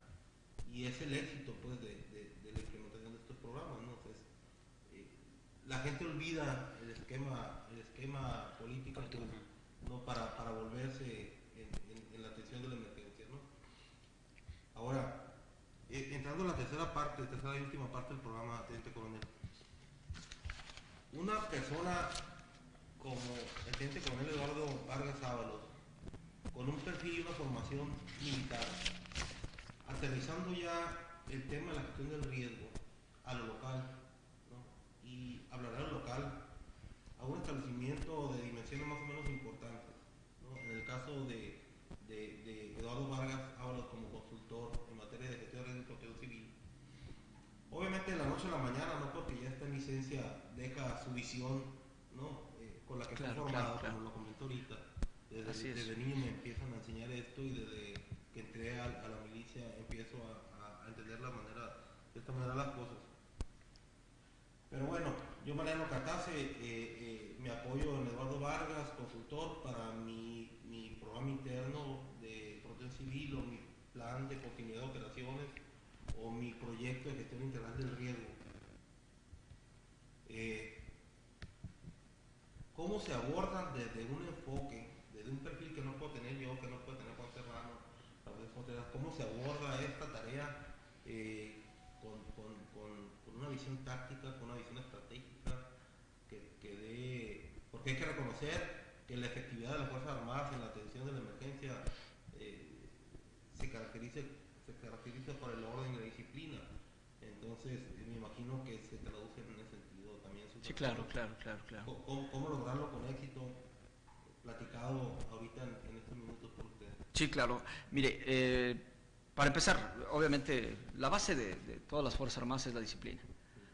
y es el éxito, pues, de la implementación de estos programas, ¿no? Entonces, la gente olvida el esquema político, ¿no?, para volverse en la atención de la emergencia, ¿no? Ahora, entrando a la tercera y última parte del programa, teniente coronel, una persona como el teniente coronel Eduardo Vargas Ábalos, con un perfil y una formación militar, aterrizando ya el tema de la gestión del riesgo a lo local, ¿no?, y hablará de lo local a un establecimiento de dimensiones más o menos importantes, ¿no? En el caso de Eduardo Vargas Ábalos como consultor en materia de gestión de riesgo y protección civil, obviamente de la noche a la mañana, no porque ya está en licencia, deja su visión, ¿no?, con la que fue formado, como lo comentó ahorita. Desde niño me empiezan a enseñar esto, y desde que entré a la milicia empiezo a entender de esta manera las cosas. Pero bueno, yo, Mariano Catase, me apoyo en Eduardo Vargas, consultor, para mi programa interno de protección civil, o mi plan de continuidad de operaciones, o mi proyecto de gestión integral del riesgo. ¿Cómo se abordan desde un enfoque, desde un perfil que no puedo tener yo, que no puede tener Juan Serrano, cómo se aborda esta tarea con una visión táctica, con una visión estratégica, porque hay que reconocer que la efectividad de las Fuerzas Armadas en la atención de la emergencia se caracteriza por el orden y la disciplina? Entonces, me imagino que se traduce en ese sentido también. Sí, claro. ¿Cómo lograrlo con éxito? Platicado ahorita en estos minutos por usted. Sí, claro. Mire, para empezar, obviamente, la base de todas las Fuerzas Armadas es la disciplina,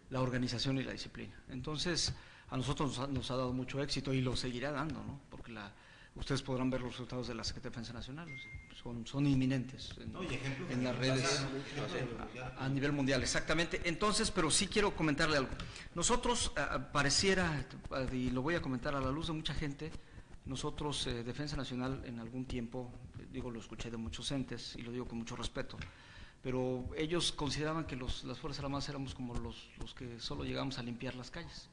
la organización y la disciplina. Entonces, a nosotros nos ha dado mucho éxito, y lo seguirá dando, ¿no? Porque Ustedes podrán ver los resultados de la Secretaría de Defensa Nacional, son inminentes en las redes a nivel mundial, exactamente. Entonces, pero sí quiero comentarle algo. Nosotros pareciera, y lo voy a comentar a la luz de mucha gente, nosotros, Defensa Nacional, en algún tiempo, digo, lo escuché de muchos entes y lo digo con mucho respeto, pero ellos consideraban que las Fuerzas Armadas éramos como los que solo llegamos a limpiar las calles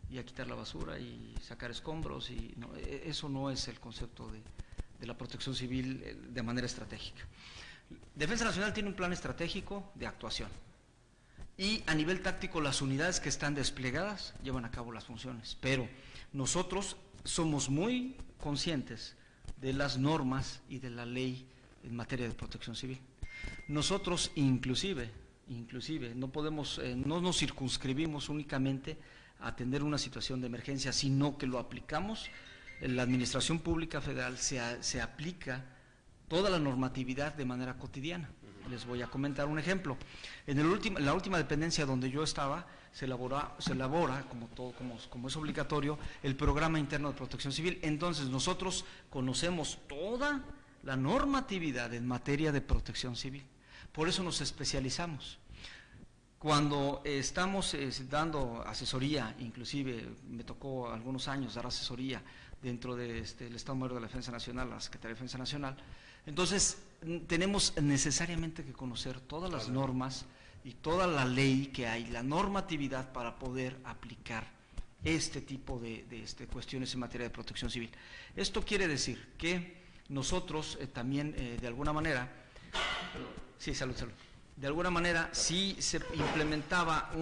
y a quitar la basura y sacar escombros, y no, eso no es el concepto de la protección civil de manera estratégica. Defensa Nacional tiene un plan estratégico de actuación y a nivel táctico las unidades que están desplegadas llevan a cabo las funciones, pero nosotros somos muy conscientes de las normas y de la ley en materia de protección civil. Nosotros inclusive no podemos, no nos circunscribimos únicamente a atender una situación de emergencia, sino que lo aplicamos. En la Administración Pública Federal se aplica toda la normatividad de manera cotidiana. Les voy a comentar un ejemplo. En la última dependencia donde yo estaba, se elabora como es obligatorio, el Programa Interno de Protección Civil. Entonces nosotros conocemos toda la normatividad en materia de protección civil. Por eso nos especializamos. Cuando estamos dando asesoría, inclusive me tocó algunos años dar asesoría dentro del Estado Mayor de la Defensa Nacional, la Secretaría de Defensa Nacional, entonces tenemos necesariamente que conocer todas las normas y toda la ley que hay, la normatividad para poder aplicar este tipo de cuestiones en materia de protección civil. Esto quiere decir que nosotros también de alguna manera, sí, salud. De alguna manera, sí se implementaba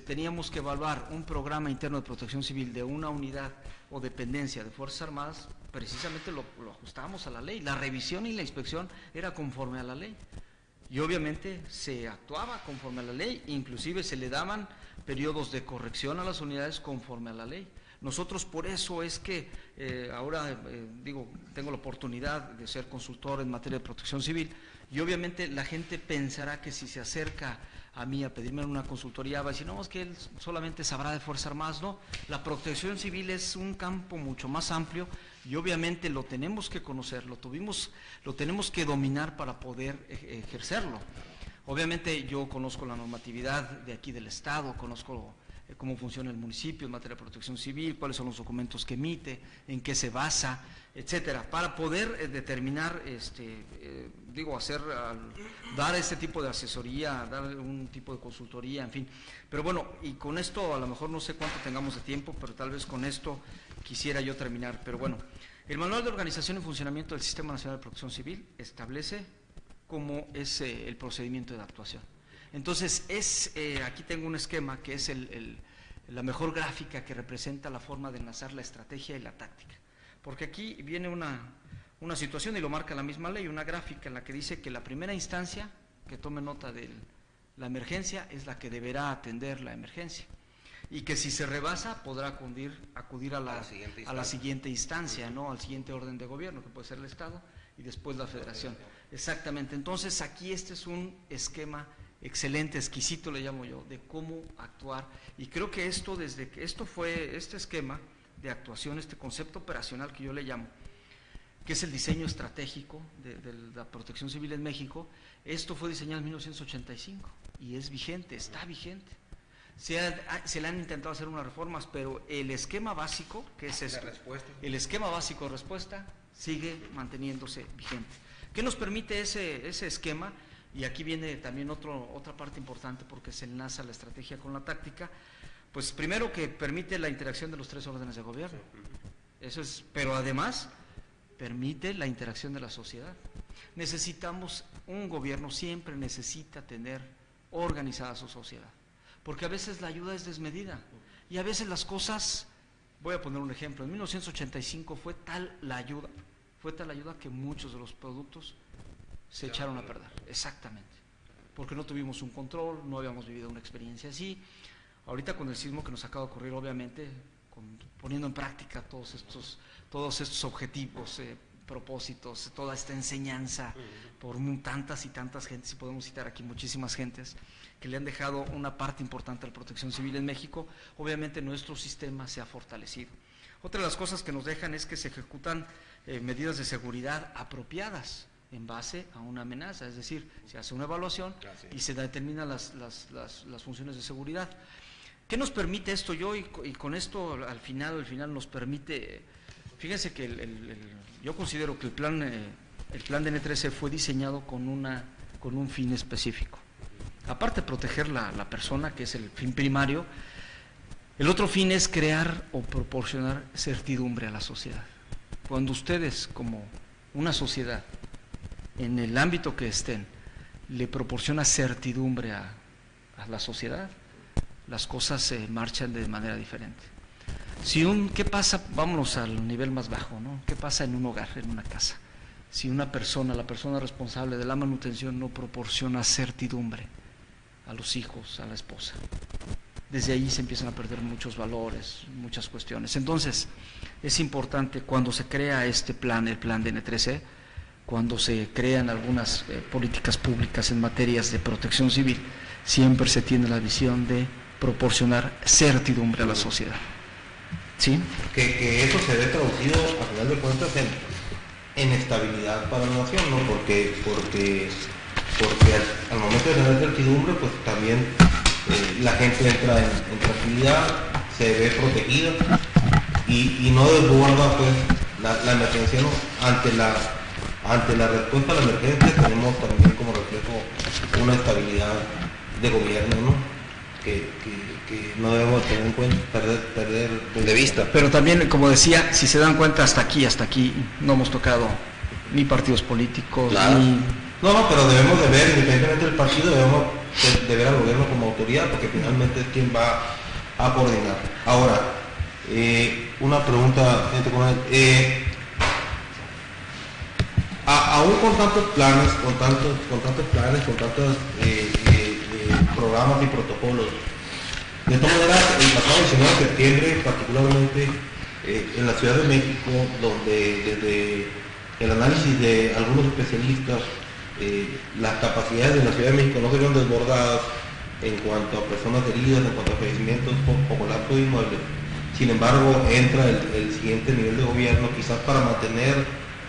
teníamos que evaluar un programa interno de protección civil de una unidad o dependencia de Fuerzas Armadas, precisamente lo ajustábamos a la ley. La revisión y la inspección era conforme a la ley. Y obviamente se actuaba conforme a la ley, inclusive se le daban periodos de corrección a las unidades conforme a la ley. Nosotros por eso es que ahora tengo la oportunidad de ser consultor en materia de protección civil y obviamente la gente pensará que si se acerca a mí a pedirme una consultoría va a decir, no, es que él solamente sabrá de Fuerzas Armadas. No, la protección civil es un campo mucho más amplio y obviamente lo tenemos que conocer, lo tenemos que dominar para poder ejercerlo. Obviamente yo conozco la normatividad de aquí del Estado, conozco cómo funciona el municipio en materia de protección civil, cuáles son los documentos que emite, en qué se basa, etcétera, para poder determinar, dar este tipo de asesoría, dar un tipo de consultoría, en fin. Pero bueno, y con esto a lo mejor no sé cuánto tengamos de tiempo, pero tal vez con esto quisiera yo terminar. Pero bueno, el Manual de Organización y Funcionamiento del Sistema Nacional de Protección Civil establece cómo es el procedimiento de actuación. Entonces, aquí tengo un esquema que es la mejor gráfica que representa la forma de enlazar la estrategia y la táctica. Porque aquí viene una situación, y lo marca la misma ley, una gráfica en la que dice que la primera instancia que tome nota de la emergencia es la que deberá atender la emergencia. Y que si se rebasa podrá acudir a la siguiente instancia, ¿no? Al siguiente orden de gobierno, que puede ser el Estado, y después la Federación. Exactamente. Entonces, aquí este es un esquema excelente, exquisito le llamo yo, de cómo actuar, y creo que este esquema de actuación, este concepto operacional que yo le llamo, que es el diseño estratégico de la protección civil en México, esto fue diseñado en 1985 y es vigente, está vigente. Se le han intentado hacer unas reformas, pero el esquema básico, que es esto, el esquema básico de respuesta, sigue manteniéndose vigente. ¿Qué nos permite ese esquema? Y aquí viene también otra parte importante porque se enlaza la estrategia con la táctica. Pues primero que permite la interacción de los tres órdenes de gobierno. Eso es, pero además permite la interacción de la sociedad. Necesitamos, un gobierno siempre necesita tener organizada su sociedad, porque a veces la ayuda es desmedida y a veces las cosas, voy a poner un ejemplo, en 1985 fue tal la ayuda que muchos de los productos se echaron a perder, exactamente, porque no tuvimos un control, no habíamos vivido una experiencia así. Ahorita con el sismo que nos acaba de ocurrir, obviamente, poniendo en práctica todos estos objetivos propósitos, toda esta enseñanza por tantas y tantas gentes, y podemos citar aquí muchísimas gentes, que le han dejado una parte importante a la protección civil en México. Obviamente nuestro sistema se ha fortalecido. Otra de las cosas que nos dejan es que se ejecutan medidas de seguridad apropiadas en base a una amenaza, es decir, se hace una evaluación y se determinan las funciones de seguridad. ¿Qué nos permite esto? Y con esto al final nos permite, fíjense que yo considero que el plan de N13 fue diseñado con un fin específico. Aparte de proteger la persona, que es el fin primario, el otro fin es crear o proporcionar certidumbre a la sociedad. Cuando ustedes, como una sociedad, en el ámbito que estén, le proporciona certidumbre a la sociedad, las cosas se marchan de manera diferente. ¿Qué pasa? Vámonos al nivel más bajo, ¿no? ¿Qué pasa en un hogar, en una casa? Si la persona responsable de la manutención no proporciona certidumbre a los hijos, a la esposa, desde ahí se empiezan a perder muchos valores, muchas cuestiones. Entonces, es importante cuando se crea el plan de N13, cuando se crean algunas políticas públicas en materias de protección civil, siempre se tiene la visión de proporcionar certidumbre a la sociedad. ¿Sí? Que eso se ve traducido, a final de cuentas, en estabilidad para la nación, ¿no? Porque al momento de tener certidumbre, pues también la gente entra en tranquilidad, se ve protegida y no desborda pues la emergencia, ¿no? Ante la respuesta a la emergencia tenemos también como reflejo una estabilidad de gobierno, ¿no? Que no debemos tener en cuenta, perder de vista. Pero también, como decía, si se dan cuenta, hasta aquí no hemos tocado ni partidos políticos, claro. No, pero debemos de ver, independientemente del partido, debemos de ver al gobierno como autoridad, porque finalmente es quien va a coordinar. Ahora, una pregunta, gente coronel. Aún con tantos planes, con tantos programas y protocolos, de todas maneras, el pasado 19 de septiembre, particularmente en la Ciudad de México, donde desde el análisis de algunos especialistas, las capacidades de la Ciudad de México no se vieron desbordadas en cuanto a personas heridas, en cuanto a fallecimientos o colapso de inmuebles. Sin embargo, entra el siguiente nivel de gobierno, quizás para mantener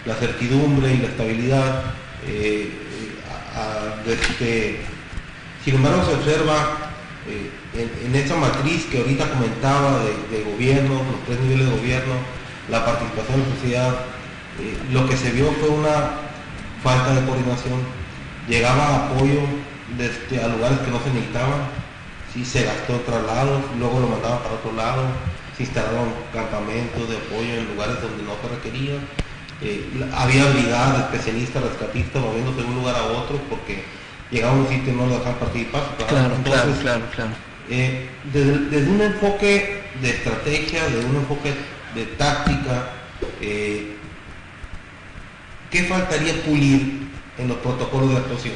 la certidumbre y la estabilidad. Sin embargo, se observa en esa matriz que ahorita comentaba de gobierno, los 3 niveles de gobierno, la participación de la sociedad, lo que se vio fue una falta de coordinación. Llegaba apoyo a lugares que no se necesitaban, sí, se gastó traslados, luego lo mandaban para otro lado, se instalaron campamentos de apoyo en lugares donde no se requería. Había brigadas de especialistas, rescatistas moviéndose de un lugar a otro porque llegaba a un sitio y no lo dejaban participar. Claro. Desde un enfoque de estrategia, desde un enfoque de táctica, ¿qué faltaría pulir en los protocolos de actuación?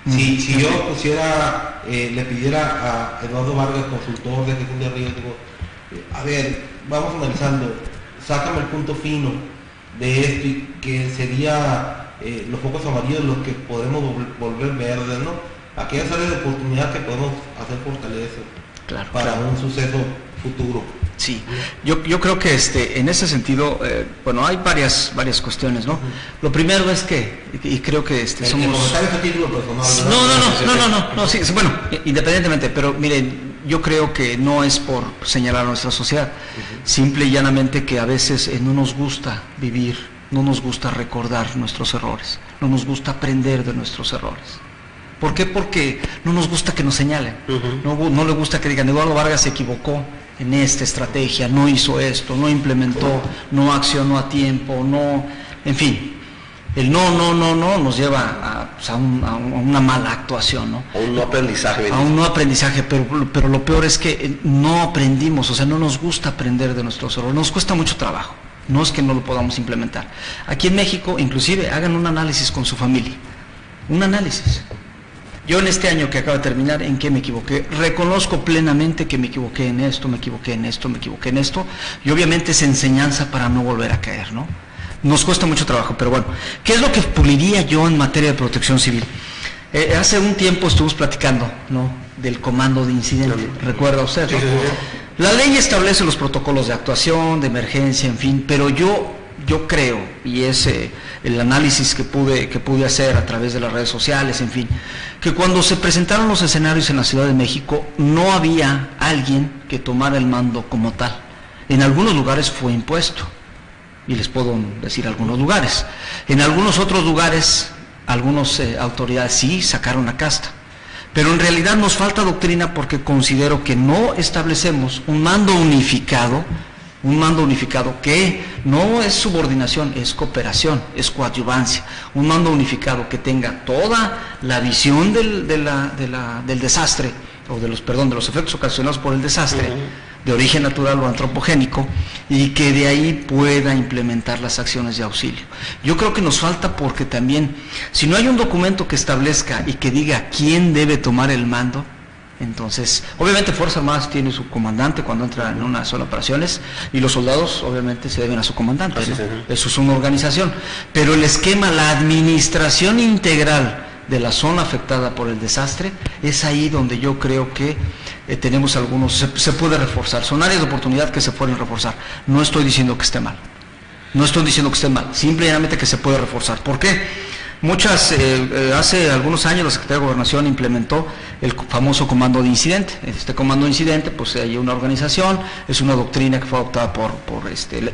Si yo pusiera, le pidiera a Eduardo Vargas, consultor de gestión de riesgo, a ver, vamos analizando, sácame el punto fino de esto y que sería los focos amarillos los que podemos volver verdes, ¿no? Aquellas áreas de oportunidad que podemos hacer fortaleza para un suceso futuro. Sí, yo creo que en ese sentido, bueno, hay varias cuestiones, ¿no? Lo primero es que, y creo que somos... El comentario es a título personal, no, sí, bueno, independientemente, pero miren, yo creo que no es por señalar a nuestra sociedad, simple y llanamente que a veces no nos gusta vivir, no nos gusta recordar nuestros errores, no nos gusta aprender de nuestros errores. ¿Por qué? Porque no nos gusta que nos señalen, no le gusta que digan, Eduardo Vargas se equivocó en esta estrategia, no hizo esto, no implementó, no accionó a tiempo, no, en fin, el no nos lleva a una mala actuación, ¿no? A un no aprendizaje. A un no aprendizaje, pero lo peor es que no aprendimos, o sea, no nos gusta aprender de nuestros errores, nos cuesta mucho trabajo, no es que no lo podamos implementar. Aquí en México, inclusive, hagan un análisis con su familia, un análisis. Yo en este año que acaba de terminar, ¿en qué me equivoqué? Reconozco plenamente que me equivoqué en esto, me equivoqué en esto, y obviamente es enseñanza para no volver a caer, ¿no? nos cuesta mucho trabajo, pero bueno, ¿qué es lo que puliría yo en materia de protección civil? Hace un tiempo estuvimos platicando, ¿no?, del comando de incidente, ¿recuerda usted? Sí, ¿no? sí, sí. La ley establece los protocolos de actuación, de emergencia, en fin, pero yo creo, y es el análisis que pude hacer a través de las redes sociales, en fin, que cuando se presentaron los escenarios en la Ciudad de México, no había alguien que tomara el mando como tal. En algunos lugares fue impuesto, y les puedo decir algunos lugares. En algunos otros lugares, algunas autoridades sí sacaron la casta. Pero en realidad nos falta doctrina porque considero que no establecemos un mando unificado que no es subordinación, es cooperación, es coadyuvancia, un mando unificado que tenga toda la visión del desastre, o de los efectos ocasionados por el desastre, de origen natural o antropogénico, y que de ahí pueda implementar las acciones de auxilio. Yo creo que nos falta porque también, si no hay un documento que establezca y que diga quién debe tomar el mando, entonces, obviamente Fuerzas Armadas tiene su comandante cuando entra en una zona de operaciones, y los soldados obviamente se deben a su comandante, ¿no? Eso es una organización, pero el esquema, la administración integral de la zona afectada por el desastre, es ahí donde yo creo que tenemos algunos, se puede reforzar, son áreas de oportunidad que se pueden reforzar. No estoy diciendo que esté mal, simplemente que se puede reforzar. ¿Por qué? Hace algunos años la Secretaría de Gobernación implementó el famoso comando de incidente. Este comando de incidente, pues hay una organización, es una doctrina que fue adoptada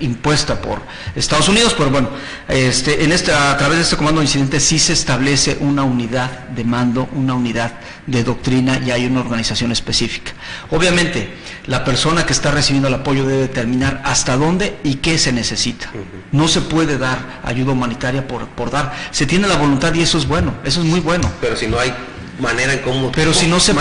impuesta por Estados Unidos, pero bueno, a través de este comando de incidente sí se establece una unidad de mando, una unidad de doctrina, y hay una organización específica. Obviamente, la persona que está recibiendo el apoyo debe determinar hasta dónde y qué se necesita. No se puede dar ayuda humanitaria por dar. Se tiene la voluntad y eso es bueno, eso es muy bueno. Pero si no hay manera en cómo... Pero si no se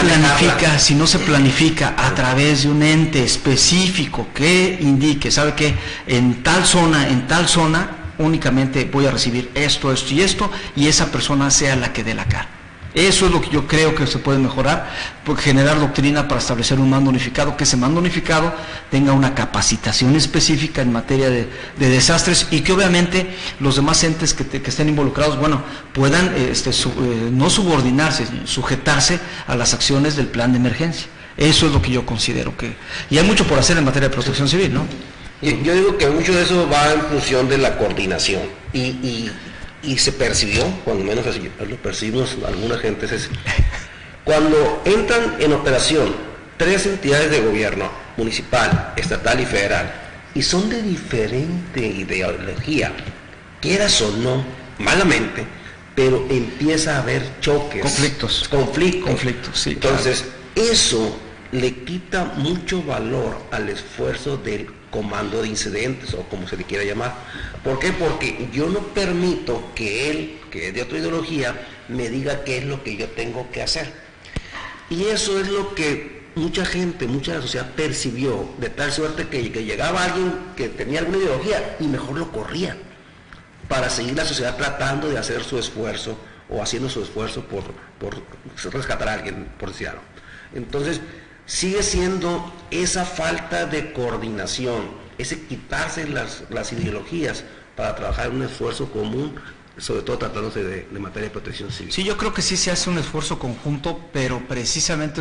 planifica a través de un ente específico que indique, ¿sabe qué? En tal zona, únicamente voy a recibir esto y esto, y esa persona sea la que dé la cara. Eso es lo que yo creo que se puede mejorar, generar doctrina para establecer un mando unificado, que ese mando unificado tenga una capacitación específica en materia de desastres, y que obviamente los demás entes que estén involucrados, puedan no subordinarse, sujetarse a las acciones del plan de emergencia. Eso es lo que yo considero que... Y hay mucho por hacer en materia de protección civil, ¿no? Yo digo que mucho de eso va en función de la coordinación, y se percibió, cuando menos así lo percibimos alguna gente, es cuando entran en operación 3 entidades de gobierno, municipal, estatal y federal, y son de diferente ideología, quieras o no, malamente, pero empieza a haber choques. Conflictos, sí. Entonces, eso le quita mucho valor al esfuerzo del comando de incidentes, o como se le quiera llamar. ¿Por qué? Porque yo no permito que él, que es de otra ideología, me diga qué es lo que yo tengo que hacer. Y eso es lo que mucha gente, mucha de la sociedad percibió, de tal suerte que llegaba alguien que tenía alguna ideología y mejor lo corrían, para seguir la sociedad tratando de hacer su esfuerzo, o haciendo su esfuerzo por rescatar a alguien, por decir algo. Entonces, sigue siendo esa falta de coordinación, ese quitarse las ideologías para trabajar en un esfuerzo común, sobre todo tratándose de materia de protección civil. Sí, yo creo que sí se hace un esfuerzo conjunto, pero precisamente,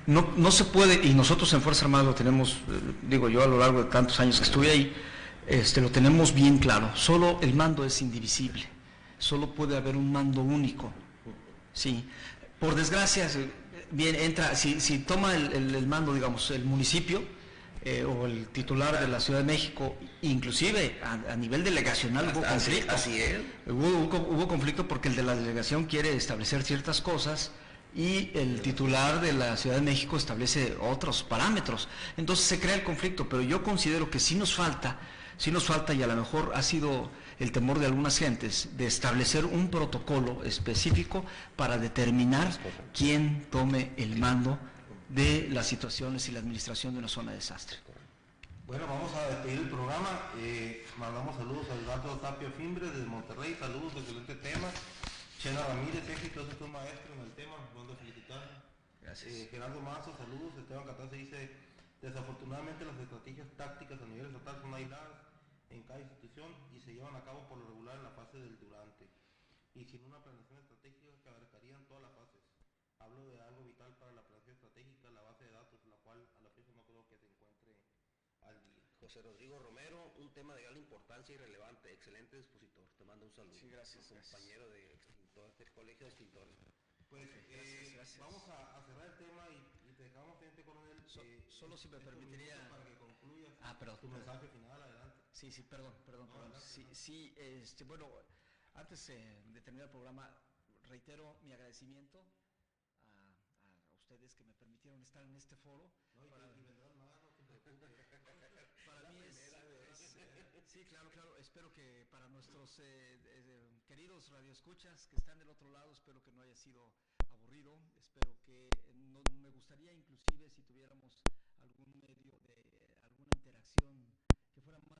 no se puede, y nosotros en Fuerzas Armadas lo tenemos, yo a lo largo de tantos años que estuve ahí, lo tenemos bien claro, solo el mando es indivisible, solo puede haber un mando único, sí. Por desgracia, bien, entra, si toma el mando, digamos, el municipio o el titular de la Ciudad de México, inclusive a nivel delegacional hubo conflicto. Así es. Hubo conflicto porque el de la delegación quiere establecer ciertas cosas y el titular de la Ciudad de México establece otros parámetros. Entonces se crea el conflicto, pero yo considero que sí nos falta, y a lo mejor ha sido el temor de algunas gentes, de establecer un protocolo específico para determinar quién tome el mando de las situaciones y la administración de una zona de desastre. Bueno, vamos a despedir el programa. Mandamos saludos a Eduardo Tapia Fimbre desde Monterrey, saludos, excelente tema. Chena Ramírez, éxito, es un maestro en el tema, vamos a felicitar. Gracias. Gerardo Mazo, saludos. Esteban Catán dice, desafortunadamente las estrategias tácticas a nivel estatal son aisladas en cada institución y se llevan a cabo por lo regular en la fase del durante y sin una planeación estratégica que abarcarían todas las fases. Hablo de algo vital para la planeación estratégica, la base de datos, la cual a la fecha no creo que se encuentre al día. José Rodrigo Romero, un tema de gran importancia y relevante, excelente expositor, te mando un saludo. Sí, gracias. Compañero de extintor, del Colegio de Extintores. Pues gracias. vamos a cerrar el tema y te dejamos, teniente coronel, Solo si me permitiría... para que concluyas perdón, tu mensaje final, adelante. Sí, perdón. Adelante, Sí, bueno, antes de terminar el programa, reitero mi agradecimiento a ustedes que me permitieron estar en este foro. No, y vendrán más, no te preocupes. Para mí sí, claro, espero que para nuestros queridos radioescuchas que están del otro lado, espero que no haya sido aburrido, espero que no, me gustaría inclusive si tuviéramos algún medio de alguna interacción que fuera más